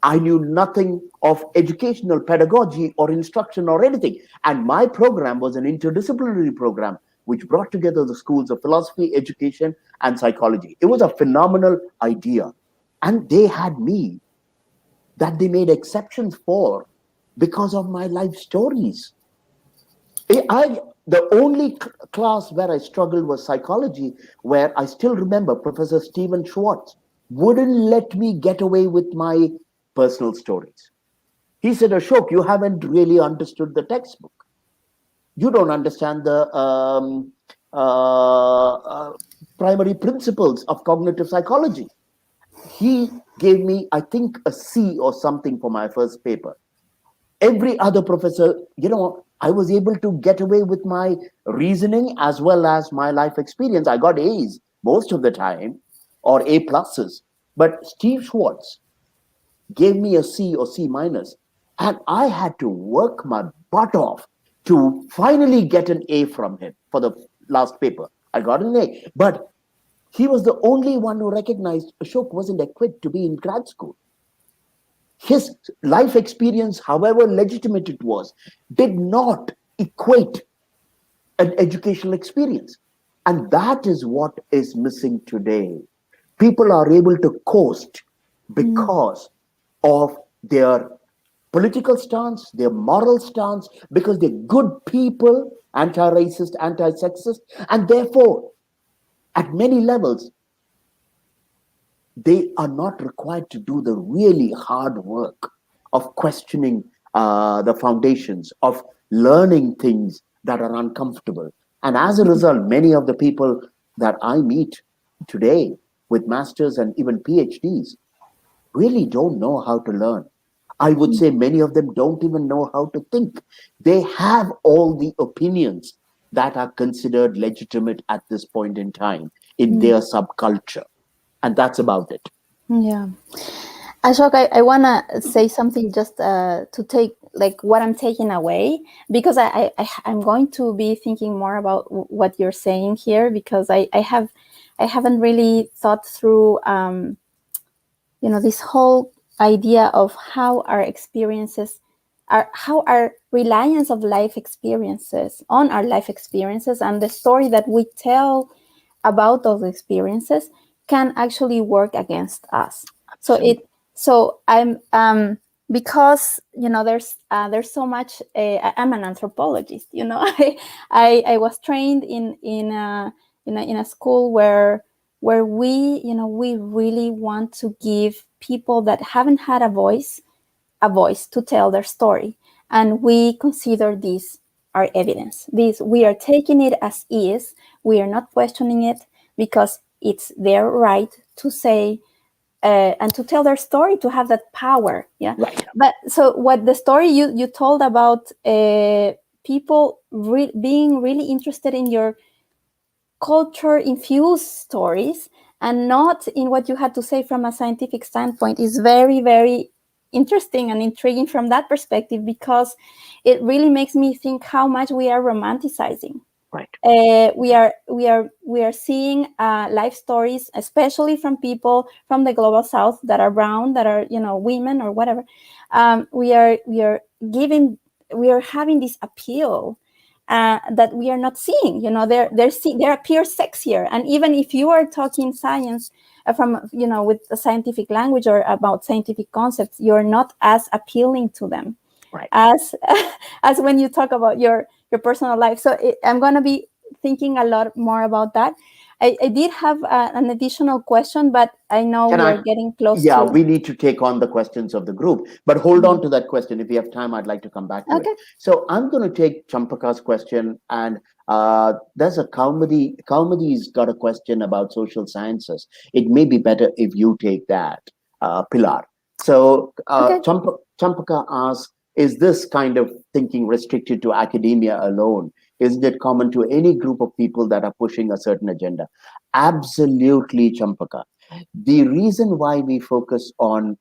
I knew nothing of educational pedagogy or instruction or anything. And my program was an interdisciplinary program which brought together the schools of philosophy, education, and psychology. It was a phenomenal idea. And they had me that they made exceptions for because of my life stories. The only class where I struggled was psychology, where I still remember Professor Stephen Schwartz wouldn't let me get away with my personal stories. He said, Ashok, you haven't really understood the textbook. You don't understand the primary principles of cognitive psychology. He gave me, I think, a C or something for my first paper. Every other professor, I was able to get away with my reasoning as well as my life experience. I got A's most of the time, or A pluses. But Steve Schwartz gave me a C or C minus, and I had to work my butt off to finally get an A from him for the last paper. I got an A, but he was the only one who recognized Ashok wasn't equipped to be in grad school. His life experience, however legitimate it was, did not equate an educational experience. And that is what is missing today. People are able to coast Mm. because of their political stance, their moral stance, because they're good people, anti racist, anti sexist, and therefore, at many levels, they are not required to do the really hard work of questioning the foundations, of learning things that are uncomfortable. And as a result, many of the people that I meet today with masters and even PhDs really don't know how to learn. I would say many of them don't even know how to think. They have all the opinions that are considered legitimate at this point in time in Mm. their subculture. And that's about it. Yeah. Ashok, I want to say something just to take like what I'm taking away, because I'm going to be thinking more about what you're saying here, because I haven't really thought through this whole idea of how our experiences are, how our reliance of life experiences on our life experiences and the story that we tell about those experiences can actually work against us. So it Absolutely. so I'm because there's so much. I'm an anthropologist. I was trained in a school where we really want to give people that haven't had a voice to tell their story, and we consider this our evidence. This we are taking it as is. We are not questioning it because it's their right to say and to tell their story, to have that power. Yeah. Right. But so what the story you told about people being really interested in your culture infused stories and not in what you had to say from a scientific standpoint is very, very interesting and intriguing from that perspective, because it really makes me think how much we are romanticizing. Right. We are seeing life stories, especially from people from the global south that are brown, that are women or whatever. Giving we are having this appeal that we are not seeing. They appear sexier, and even if you are talking science from with a scientific language or about scientific concepts, you're not as appealing to them Right. as as when you talk about your personal life. So I'm going to be thinking a lot more about that. I did have an additional question, but I know Can we are I? getting close Yeah, to. we need to take on the questions of the group, but hold on Mhm. to that question. If we have time, I'd like to come back to it. Okay. So I'm going to take Champaka's question, and there's a Kaumadi. Kaumadi's got a question about social sciences. It may be better if you take that, Pilar. So Okay. Champaka asks, is this kind of thinking restricted to academia alone? Isn't it common to any group of people that are pushing a certain agenda? Absolutely, Champaka. The reason why we focus on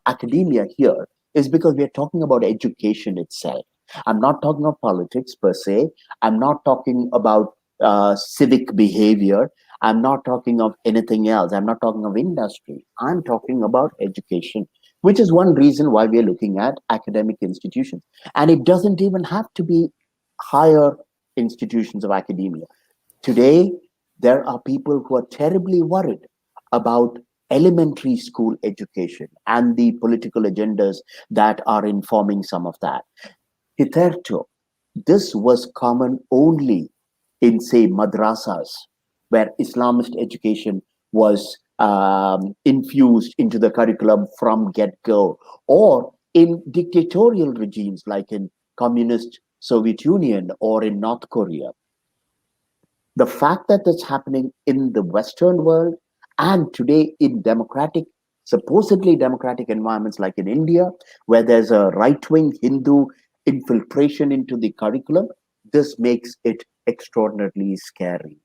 academia here is because we are talking about education itself. I'm not talking of politics per se. I'm not talking about civic behavior. I'm not talking of anything else. I'm not talking of industry. I'm talking about education, which is one reason why we are looking at academic institutions. And it doesn't even have to be higher institutions of academia. Today, there are people who are terribly worried about elementary school education and the political agendas that are informing some of that. Hitherto, this was common only in, say, madrasas, where Islamist education was infused into the curriculum from get go, or in dictatorial regimes like in communist Soviet Union or in North Korea. The fact that it's happening in the Western world and today in democratic, supposedly democratic environments like in India, where there's a right wing Hindu infiltration into the curriculum, this makes it extraordinarily scary.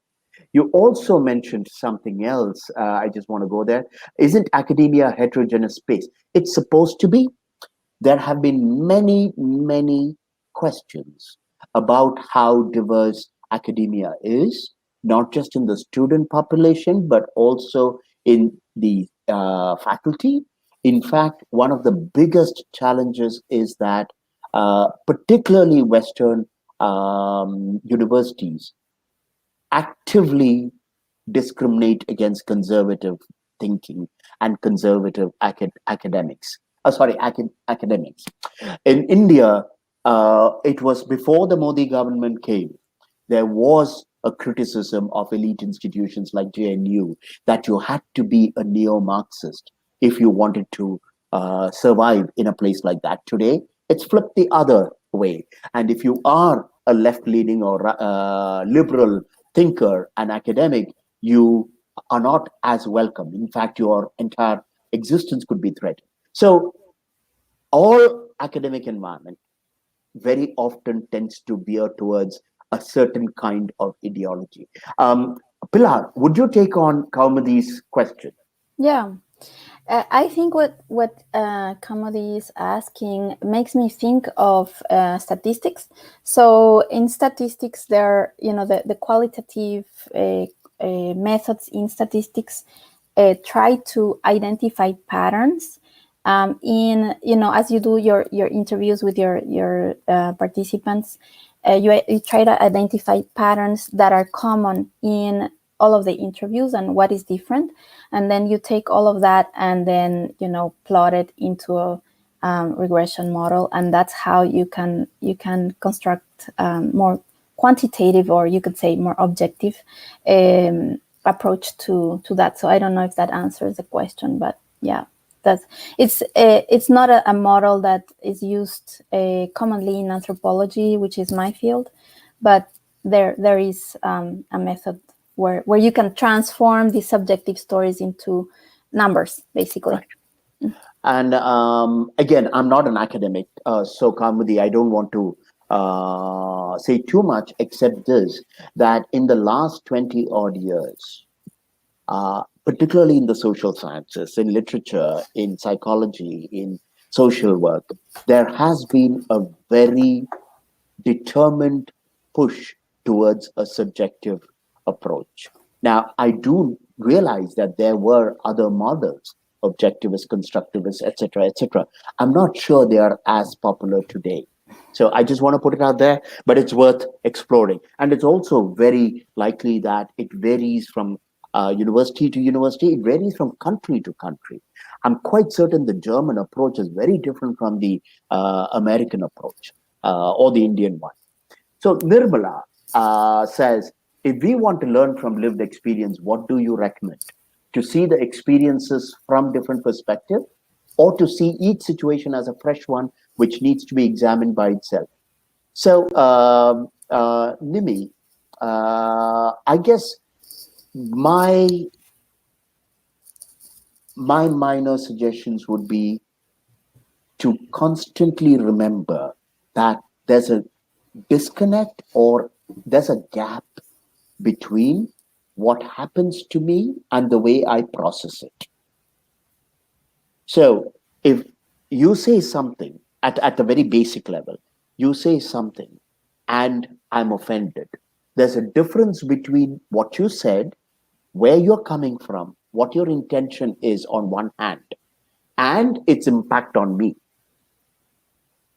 You also mentioned something else. I just want to go there. Isn't academia a heterogeneous space? It's supposed to be. There have been many, many questions about how diverse academia is, not just in the student population, but also in the faculty. In fact, one of the biggest challenges is that, particularly Western universities, actively discriminate against conservative thinking and conservative academics. Academics. In India, it was before the Modi government came, there was a criticism of elite institutions like JNU that you had to be a neo Marxist if you wanted to survive in a place like that. Today, it's flipped the other way. And if you are a left leaning or liberal thinker and academic, you are not as welcome. In fact, your entire existence could be threatened. So, all academic environment very often tends to veer towards a certain kind of ideology. Pilar, would you take on Kaumadi's question? Yeah. I think what Kamodi is asking makes me think of statistics. So in statistics, there are, the qualitative methods in statistics try to identify patterns in, as you do your interviews with your participants. You try to identify patterns that are common in all of the interviews and what is different, and then you take all of that and then plot it into a regression model, and that's how you can construct more quantitative, or you could say more objective approach to that. So I don't know if that answers the question, but yeah, that's it's not a model that is used commonly in anthropology, which is my field, but there is a method where you can transform these subjective stories into numbers, basically. Right. And again, I'm not an academic, so Kamudi, I don't want to say too much except this, that in the last 20 odd years, particularly in the social sciences, in literature, in psychology, in social work, there has been a very determined push towards a subjective approach. Now, I do realize that there were other models, objectivist, constructivist, etc., etc. I'm not sure they are as popular today. So I just want to put it out there, but it's worth exploring. And it's also very likely that it varies from university to university. It varies from country to country. I'm quite certain the German approach is very different from the American approach or the Indian one. So Nirmala says, if we want to learn from lived experience, what do you recommend? To see the experiences from different perspectives, or to see each situation as a fresh one, which needs to be examined by itself? So, Nimi, I guess my minor suggestions would be to constantly remember that there's a disconnect or there's a gap between what happens to me and the way I process it. So if you say something at a very basic level, you say something and I'm offended, there's a difference between what you said, where you're coming from, what your intention is on one hand, and its impact on me.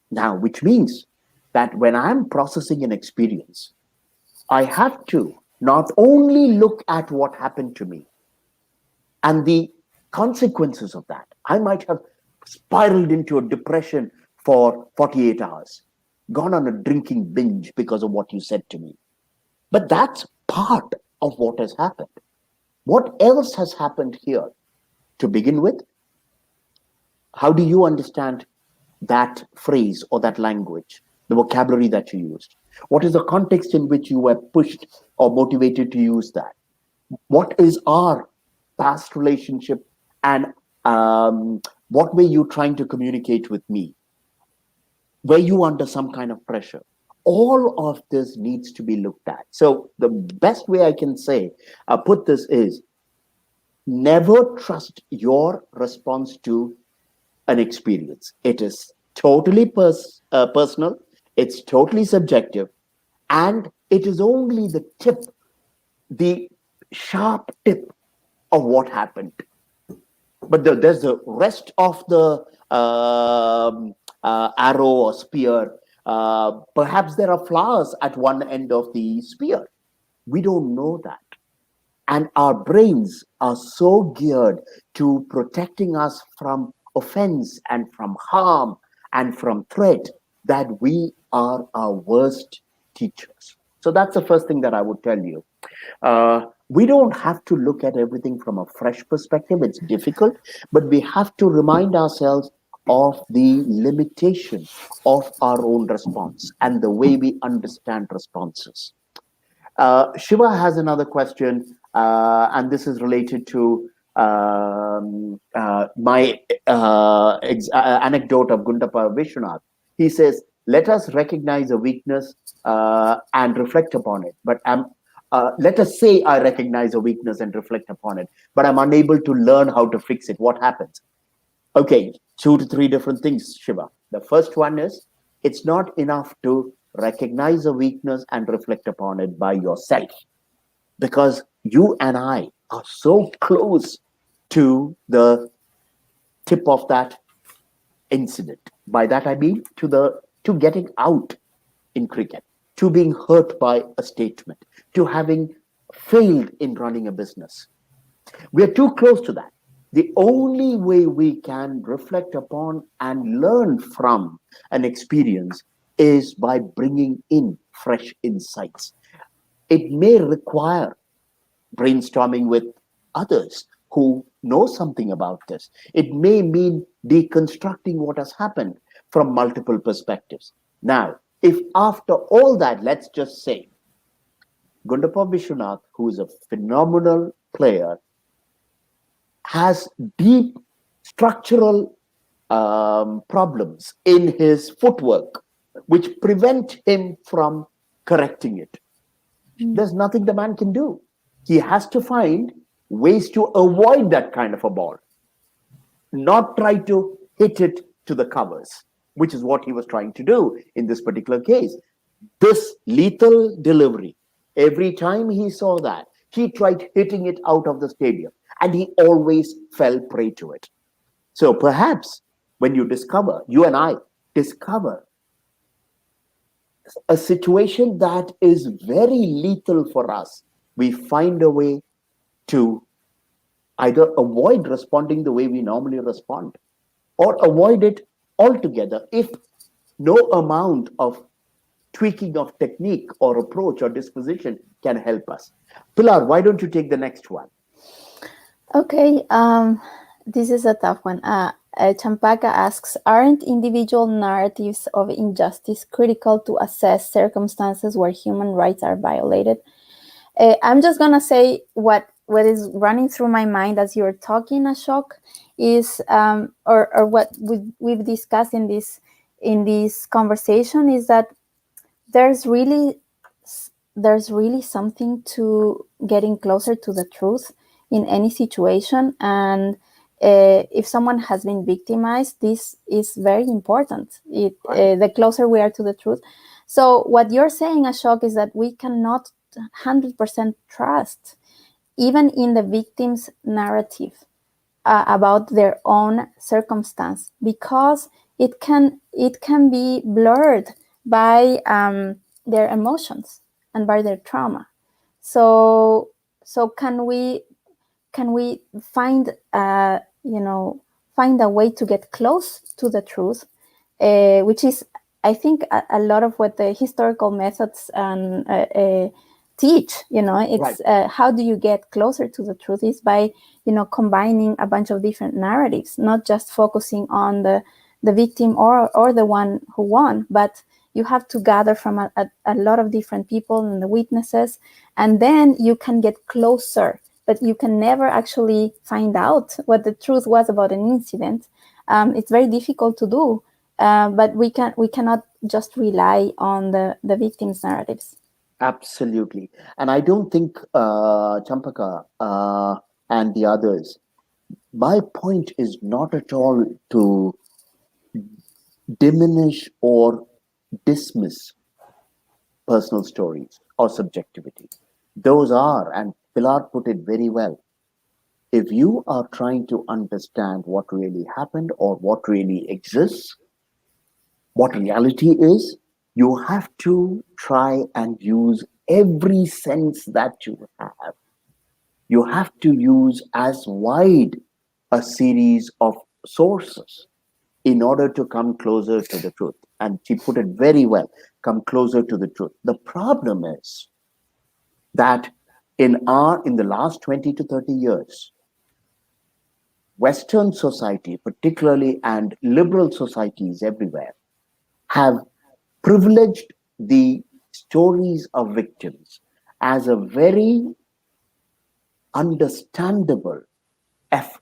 Now, which means that when I'm processing an experience, I have to not only look at what happened to me and the consequences of that. I might have spiraled into a depression for 48 hours, gone on a drinking binge because of what you said to me. But that's part of what has happened. What else has happened here? To begin with, how do you understand that phrase or that language, the vocabulary that you used? What is the context in which you were pushed or motivated to use that? What is our past relationship, and what were you trying to communicate with me? Were you under some kind of pressure? All of this needs to be looked at. So the best way I can say, put this is, never trust your response to an experience. It is totally personal, it's totally subjective, and it is only the tip, the sharp tip of what happened. But there's the rest of the arrow or spear. Perhaps there are flowers at one end of the spear. We don't know that. And our brains are so geared to protecting us from offense and from harm and from threat that we are our worst teachers. So that's the first thing that I would tell you. We don't have to look at everything from a fresh perspective. It's difficult, but we have to remind ourselves of the limitation of our own response and the way we understand responses. Shiva has another question, and this is related to my anecdote of Gundappa Vishwanath. He says, let us recognize a weakness and reflect upon it. But let us say I recognize a weakness and reflect upon it, but I'm unable to learn how to fix it. What happens? Okay, two to three different things, Shiva. The first one is it's not enough to recognize a weakness and reflect upon it by yourself, because you and I are so close to the tip of that incident. By that I mean to getting out in cricket, to being hurt by a statement, to having failed in running a business. We are too close to that. The only way we can reflect upon and learn from an experience is by bringing in fresh insights. It may require brainstorming with others who know something about this. It may mean deconstructing what has happened from multiple perspectives. Now, if after all that, let's just say Gundappa Vishwanath, who is a phenomenal player, has deep structural problems in his footwork, which prevent him from correcting it. There's nothing the man can do. He has to find ways to avoid that kind of a ball, not try to hit it to the covers, which is what he was trying to do in this particular case. This lethal delivery, every time he saw that, he tried hitting it out of the stadium and he always fell prey to it. So perhaps when you and I discover a situation that is very lethal for us, we find a way to either avoid responding the way we normally respond or avoid it altogether if no amount of tweaking of technique or approach or disposition can help us. Pilar, why don't you take the next one? Okay, this is a tough one. Champaka asks, aren't individual narratives of injustice critical to assess circumstances where human rights are violated? I'm just gonna say what is running through my mind as you're talking, Ashok, is or what we've discussed in this conversation is that there's really there's really something to getting closer to the truth in any situation, and if someone has been victimized, this is very important. The closer we are to the truth. So what you're saying, Ashok, is that we cannot 100% trust even in the victim's narrative about their own circumstance, because it can be blurred by their emotions and by their trauma. So can we find find a way to get close to the truth, which is, I think, a lot of what the historical methods teach. It's Right. how do you get closer to the truth is by combining a bunch of different narratives, not just focusing on the victim or the one who won, but you have to gather from a lot of different people and the witnesses, and then you can get closer, but you can never actually find out what the truth was about an incident. It's very difficult to do, but we cannot just rely on the victims' narratives. Absolutely. And I don't think, Champaka and the others, my point is not at all to diminish or dismiss personal stories or subjectivity. Those are, and Pilar put it very well, if you are trying to understand what really happened or what really exists, what reality is, you have to try and use every sense that you have. You have to use as wide a series of sources in order to come closer to the truth. And she put it very well, come closer to the truth. The problem is that in the last 20 to 30 years, Western society, particularly, and liberal societies everywhere, have privileged the stories of victims as a very understandable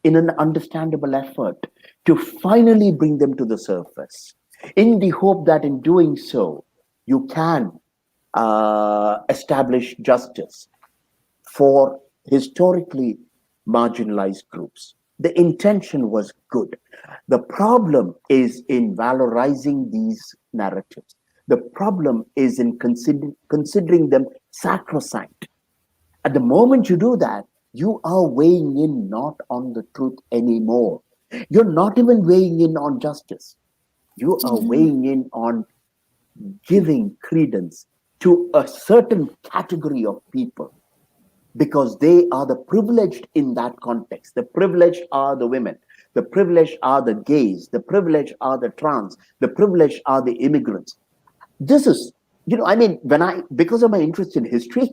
in an understandable effort to finally bring them to the surface, in the hope that in doing so you can establish justice, for historically marginalized groups. The intention was good. The problem is in valorizing these narratives. The problem is in considering them sacrosanct. At the moment you do that, you are weighing in not on the truth anymore. You're not even weighing in on justice. You are Mhm. weighing in on giving credence to a certain category of people because they are the privileged in that context. The privileged are the women. The privileged are the gays. The privileged are the trans. The privileged are the immigrants. This is, when because of my interest in history,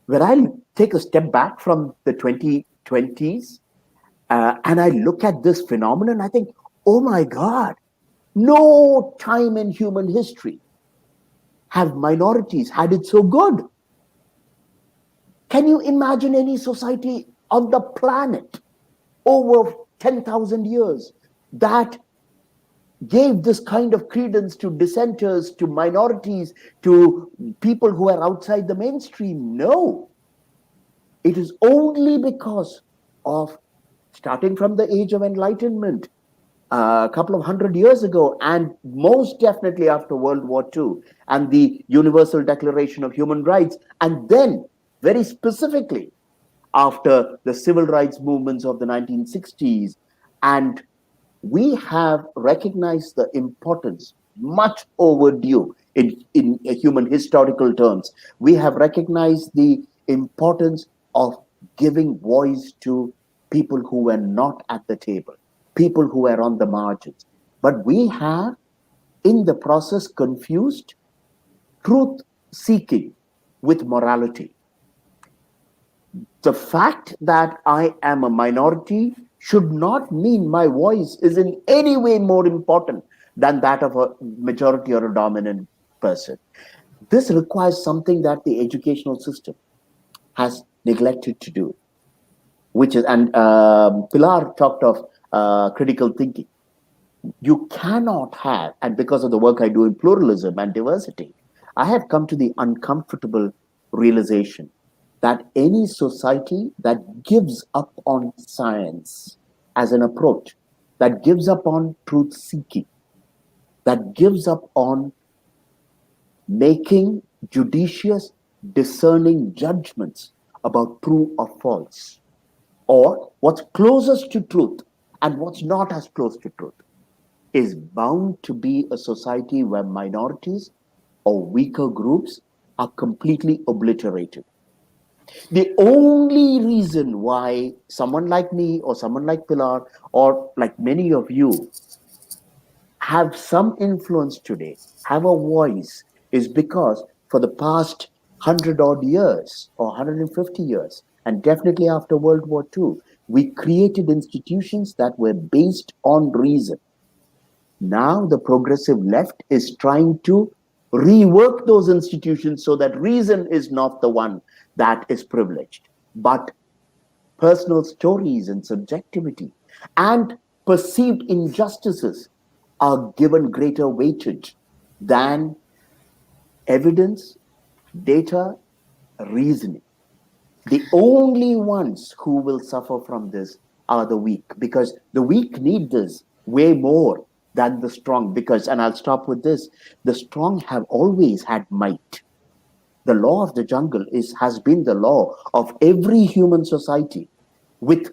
when I take a step back from the 2020s and I look at this phenomenon, I think, oh my God, no time in human history have minorities had it so good. Can you imagine any society on the planet over 10,000 years that gave this kind of credence to dissenters, to minorities, to people who are outside the mainstream? No. It is only because of starting from the age of enlightenment a couple of 100 years ago, and most definitely after World War II and the Universal Declaration of Human Rights, and then very specifically after the civil rights movements of the 1960s. And we have recognized the importance, much overdue in human historical terms. We have recognized the importance of giving voice to people who were not at the table, people who were on the margins. But we have, in the process, confused truth seeking with morality. The fact that I am a minority should not mean my voice is in any way more important than that of a majority or a dominant person. This requires something that the educational system has neglected to do, which is, and Pilar talked of critical thinking. You cannot have, and because of the work I do in pluralism and diversity, I have come to the uncomfortable realization that any society that gives up on science as an approach, that gives up on truth seeking, that gives up on making judicious, discerning judgments about true or false, or what's closest to truth and what's not as close to truth, is bound to be a society where minorities or weaker groups are completely obliterated. The only reason why someone like me or someone like Pilar or like many of you have some influence today, have a voice, is because for the past 100 odd years or 150 years, and definitely after World War II, we created institutions that were based on reason. Now the progressive left is trying to rework those institutions so that reason is not the one that is privileged, but personal stories and subjectivity and perceived injustices are given greater weightage than evidence, data, reasoning. The only ones who will suffer from this are the weak, because the weak need this way more than the strong. Because, and I'll stop with this, the strong have always had might. The law of the jungle has been the law of every human society, with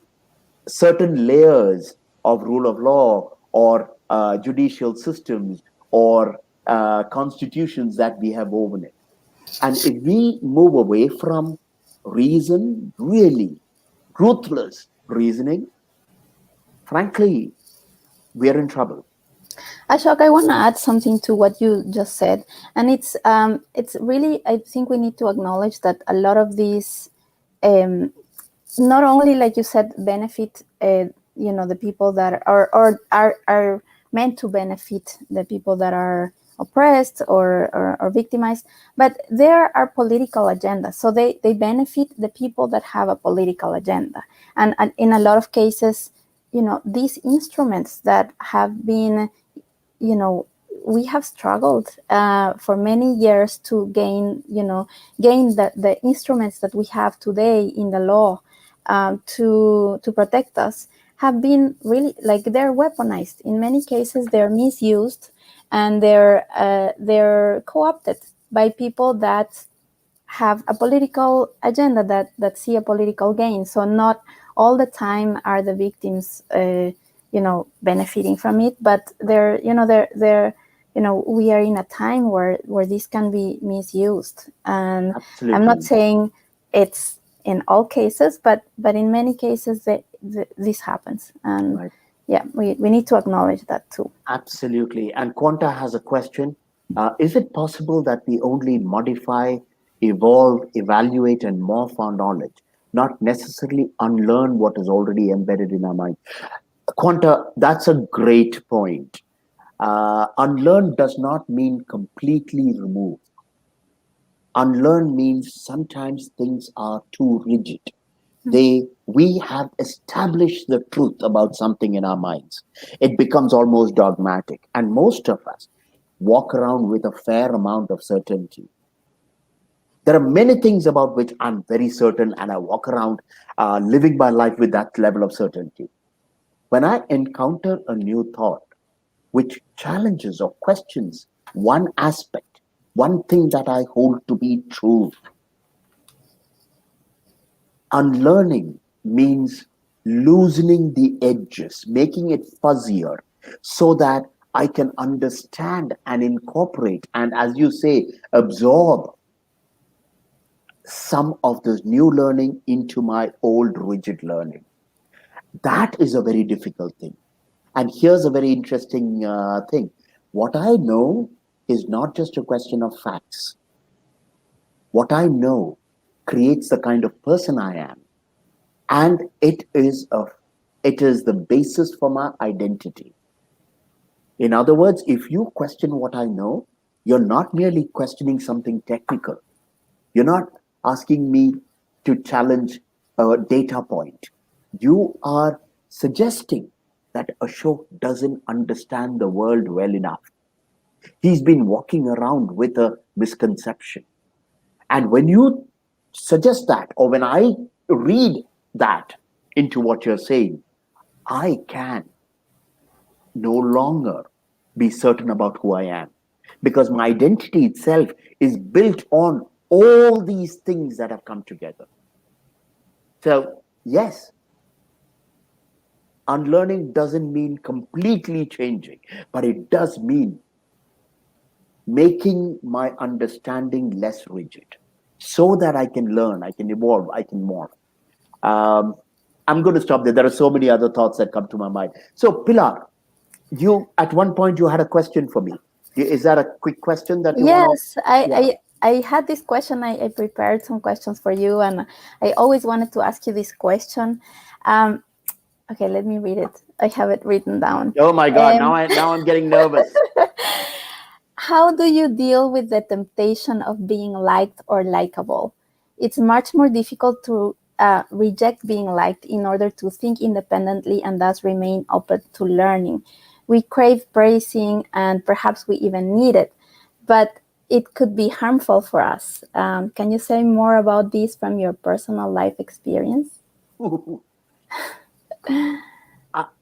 certain layers of rule of law or judicial systems or constitutions that we have woven it. And if we move away from reason, really ruthless reasoning, frankly, we are in trouble. Ashok, I want to add something to what you just said, and it's really, I think we need to acknowledge that a lot of these, not only, like you said, benefit the people that are meant to benefit the people that are oppressed or victimized, but there are political agendas, so they benefit the people that have a political agenda, and in a lot of cases, these instruments that have been, you know we have struggled for many years to gain the instruments that we have today in the law to protect us have been really like they're weaponized. In many cases, they're misused and they're co-opted by people that have a political agenda that see a political gain. So not all the time are the victims, benefiting from it, but we are in a time where this can be misused. And I'm not Absolutely. saying it's in all cases, but in many cases this happens. And Right. yeah, we need to acknowledge that too. Absolutely. And Quanta has a question. Is it possible that we only modify, evolve, evaluate, and morph our knowledge, not necessarily unlearn what is already embedded in our mind? Quanta, that's a great point. Unlearn does not mean completely remove. Unlearn means sometimes things are too rigid. We have established the truth about something in our minds. It becomes almost dogmatic, and most of us walk around with a fair amount of certainty. There are many things about which I'm very certain, and I walk around living my life with that level of certainty. When I encounter a new thought which challenges or questions one aspect, one thing that I hold to be true, unlearning means loosening the edges, making it fuzzier so that I can understand and incorporate and, as you say, absorb some of this new learning into my old rigid learning. That is a very difficult thing. And here's a very interesting thing. What I know is not just a question of facts. What I know creates the kind of person I am, and it is the basis for my identity. In other words, if you question what I know, you're not merely questioning something technical. You're not asking me to challenge a data point. You are suggesting that Ashok doesn't understand the world well enough. He's been walking around with a misconception. And when you suggest that, or when I read that into what you're saying, I can no longer be certain about who I am, because my identity itself is built on all these things that have come together. So, yes, unlearning doesn't mean completely changing, but it does mean making my understanding less rigid so that I can learn, I can evolve, I can morph. Um, I'm going to stop there. There are so many other thoughts that come to my mind. So, Pilar, you at one point you had a question for me. Is that a quick question that you want to? Yes, I, Yeah. I, I had this question. I prepared some questions for you, and I always wanted to ask you this question. Um, okay, let me read it. I have it written down. Oh my God! Now I'm getting nervous. How do you deal with the temptation of being liked or likable? It's much more difficult to reject being liked in order to think independently and thus remain open to learning. We crave praising and perhaps we even need it, but it could be harmful for us. Can you say more about this from your personal life experience?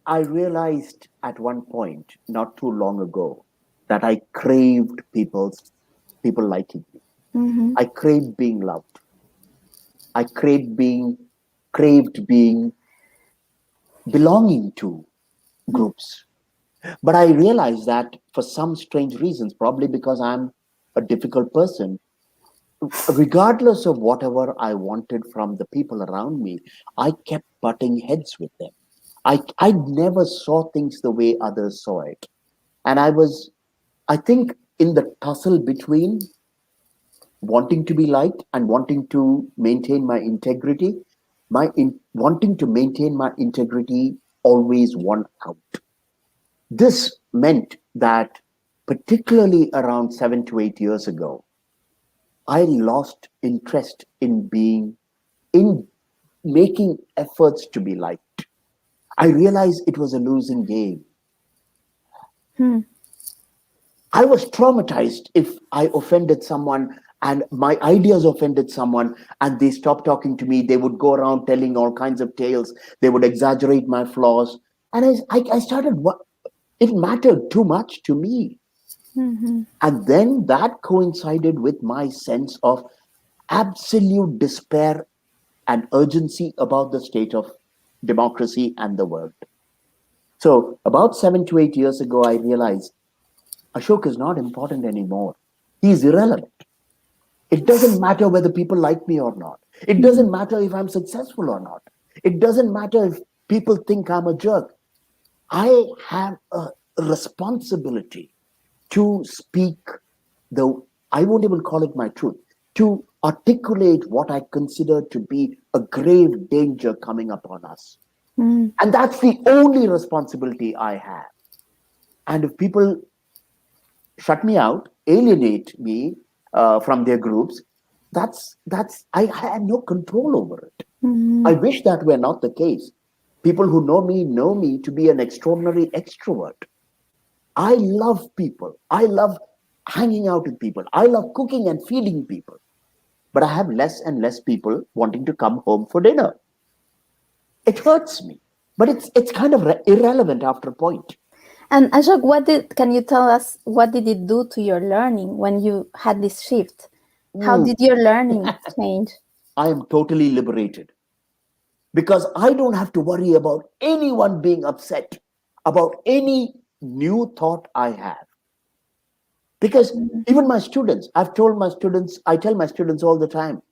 I realized at one point, not too long ago, that I craved people liking me. Mm-hmm. I craved being loved. I craved being belonging to groups. But I realized that for some strange reasons, probably because I'm a difficult person, regardless of whatever I wanted from the people around me, I kept butting heads with them. I never saw things the way others saw it. And I think, in the tussle between wanting to be liked and wanting to maintain my integrity, wanting to maintain my integrity always won out. This meant that, particularly around 7 to 8 years ago, I lost interest in making efforts to be liked. I realized it was a losing game. Hmm. I was traumatized if I offended someone and my ideas offended someone and they stopped talking to me. They would go around telling all kinds of tales. They would exaggerate my flaws. And I started, it mattered too much to me. Mhm. And then that coincided with my sense of absolute despair and urgency about the state of democracy and the world. So, about 7 to 8 years ago, I realized Ashok is not important anymore. He's irrelevant. It doesn't matter whether people like me or not. It Mhm. doesn't matter if I'm successful or not. It doesn't matter if people think I'm a jerk. I have a responsibility to speak the, I won't even call it my truth, to articulate what I consider to be a grave danger coming upon us. Mhm. And that's the only responsibility I have. And if people shut me out, alienate me from their groups, that's I had no control over it. I Mhm. wish that were not the case. People who know me to be an extraordinary extrovert. I love people. I love hanging out with people. I love cooking and feeding people. But I have less and less people wanting to come home for dinner. It hurts me. But it's kind of irrelevant after a point. And Ashok, can you tell us what did it do to your learning when you had this shift? How Mm, did your learning change? I am totally liberated because I don't have to worry about anyone being upset about any new thought I have. Because Mhm. even my students, I tell my students all the time,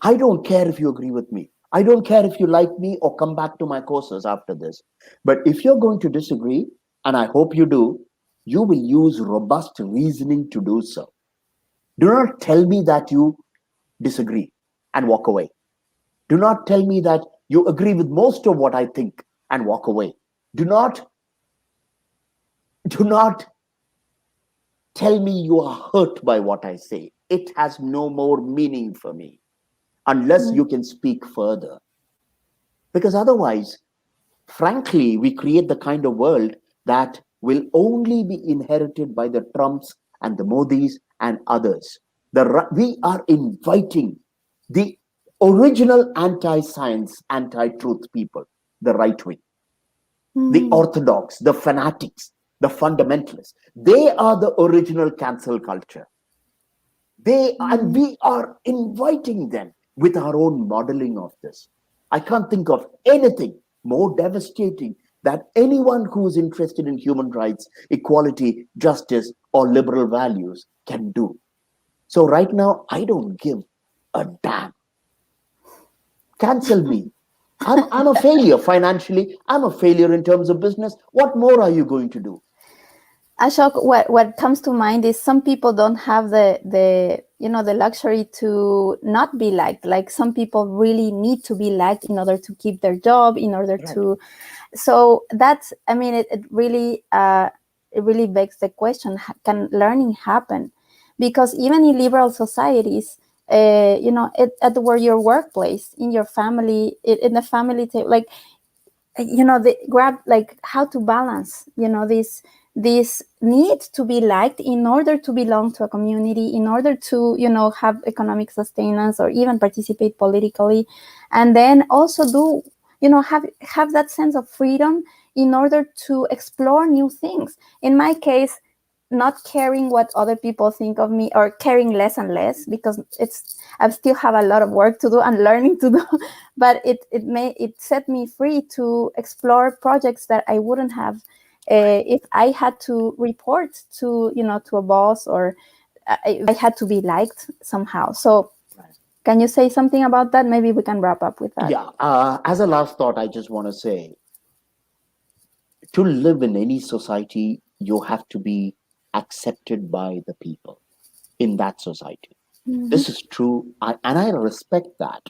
I don't care if you agree with me. I don't care if you like me or come back to my courses after this. But if you're going to disagree, and I hope you do, you will use robust reasoning to do so. Do not tell me that you disagree and walk away. Do not tell me that you agree with most of what I think and walk away. Do not, do not tell me you are hurt by what I say. It has no more meaning for me unless Mhm. you can speak further. Because otherwise, frankly, we create the kind of world that will only be inherited by the Trumps and the Modis and others. We are inviting the original anti science, anti truth people, the right wing, the Mhm. orthodox, the fanatics, the fundamentalists. They are the original cancel culture. And Mhm. we are inviting them with our own modeling of this. I can't think of anything more devastating that anyone who is interested in human rights, equality, justice, or liberal values can do. So right now, I don't give a damn. Cancel me. I'm a failure financially. I'm a failure in terms of business. What more are you going to do? Ashok, what comes to mind is some people don't have the the luxury to not be liked. Like some people really need to be liked in order to keep their job, in order Right. to. So that's, I mean, it really begs the question: can learning happen? Because even in liberal societies, at where your workplace, in your family, in the family, like the grab, like how to balance this need to be liked in order to belong to a community, in order to have economic sustenance or even participate politically, and then also do have that sense of freedom in order to explore new things. In my case, not caring what other people think of me, or caring less and less, because I still have a lot of work to do and learning to do. But it set me free to explore projects that I wouldn't have if I had to report to to a boss, or if I had to be liked somehow. So Right. can you say something about that? Maybe we can wrap up with that. Yeah. As a last thought, I just want to say to live in any society, you have to be accepted by the people in that society. Mhm. This is true, and I respect that.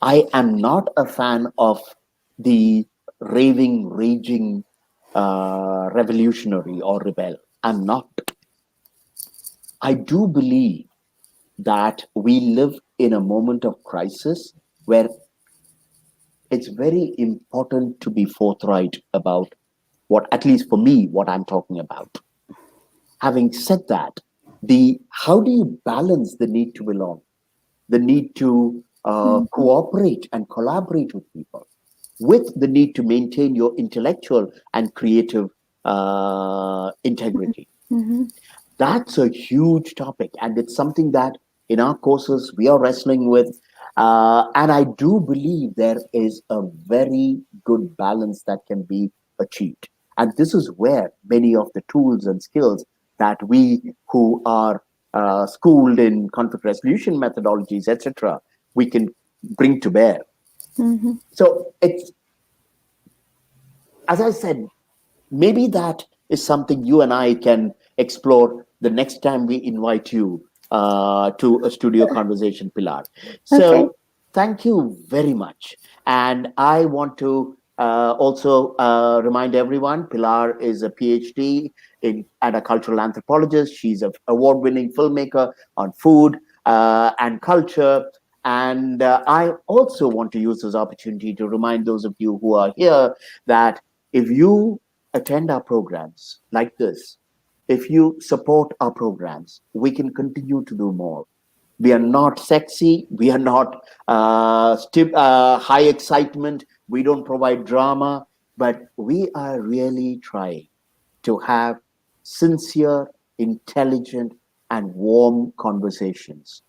I am not a fan of the raving, raging revolutionary or rebel. I'm not. I do believe that we live in a moment of crisis where it's very important to be forthright about what, at least for me, what I'm talking about. Having said that, the how do you balance the need to belong, the need to Mhm. cooperate and collaborate with people, with the need to maintain your intellectual and creative integrity? Mhm. That's a huge topic, and it's something that in our courses we are wrestling with. And I do believe there is a very good balance that can be achieved. And this is where many of the tools and skills that we who are schooled in conflict resolution methodologies, etc., we can bring to bear. Mhm. So it's, as I said, maybe that is something you and I can explore the next time we invite you to a studio conversation, Pilar. Okay. So, thank you very much. And I want to also remind everyone Pilar is a PhD and a cultural anthropologist. She's an award winning filmmaker on food and culture. And I also want to use this opportunity to remind those of you who are here that if you attend our programs like this, if you support our programs, we can continue to do more. We are not sexy. We are not high excitement. We don't provide drama, but we are really trying to have sincere, intelligent, and warm conversations.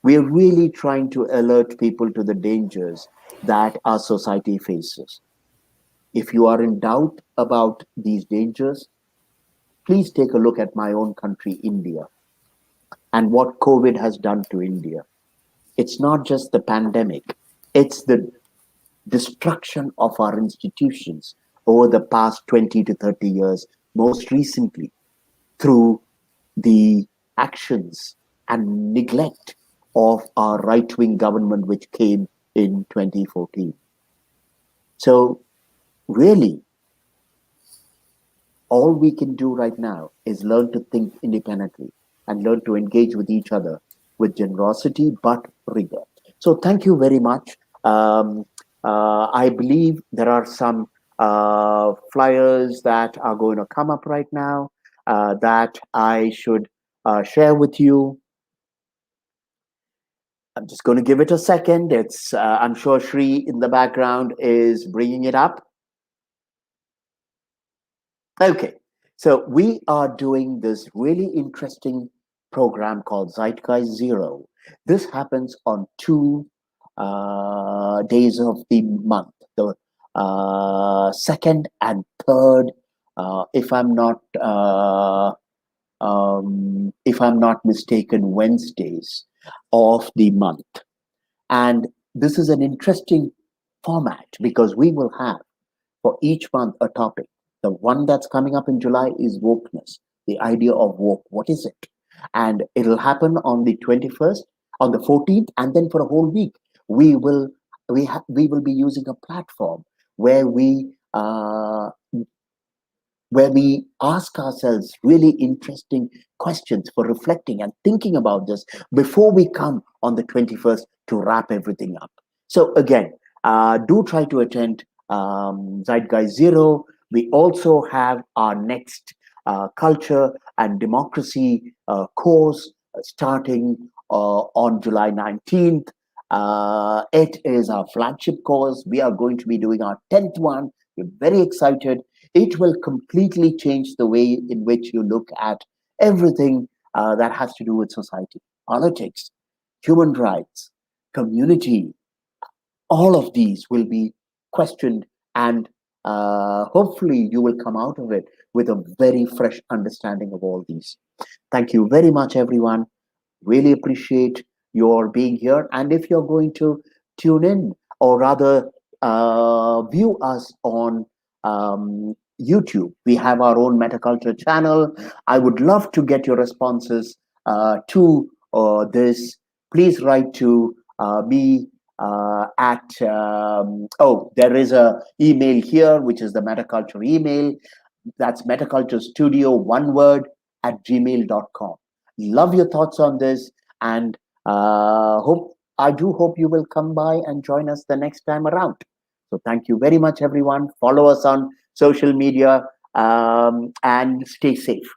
We are really trying to alert people to the dangers that our society faces. If you are in doubt about these dangers, please take a look at my own country, India, and what COVID has done to India. It's not just the pandemic, it's the destruction of our institutions over the past 20 to 30 years, most recently through the actions and neglect of our right wing government, which came in 2014. So, really, all we can do right now is learn to think independently and learn to engage with each other with generosity but rigor. So, thank you very much. I believe there are some flyers that are going to come up right now that I should share with you. I'm just going to give it a second. I'm sure Shri in the background is bringing it up. Okay, so we are doing this really interesting program called Zeitgeist Zero. This happens on 2 days of the month, the second and third, if I'm not mistaken, Wednesdays of the month. And this is an interesting format because we will have for each month a topic. The one that's coming up in July is wokeness, the idea of woke. What is it? And it'll happen on the 21st, on the 14th, and then for a whole week, we will we will be using a platform where we ask ourselves really interesting questions for reflecting and thinking about this before we come on the 21st to wrap everything up. So, again, do try to attend Zeitgeist Zero. We also have our next culture and democracy course starting on July 19th. It is our flagship course. We are going to be doing our 10th one. We're very excited. It will completely change the way in which you look at everything that has to do with society, politics, human rights, community. All of these will be questioned, and hopefully, you will come out of it with a very fresh understanding of all these. Thank you very much, everyone. Really appreciate your being here. And if you're going to tune in, or rather view us on YouTube, we have our own MetaCulture channel. I would love to get your responses to this. Please write to me at there is a email here, which is the MetaCulture email. That's MetaCulture Studio, one word, at gmail.com. Love your thoughts on this, and I do hope you will come by and join us the next time around. So thank you very much, everyone. Follow us on social media and stay safe.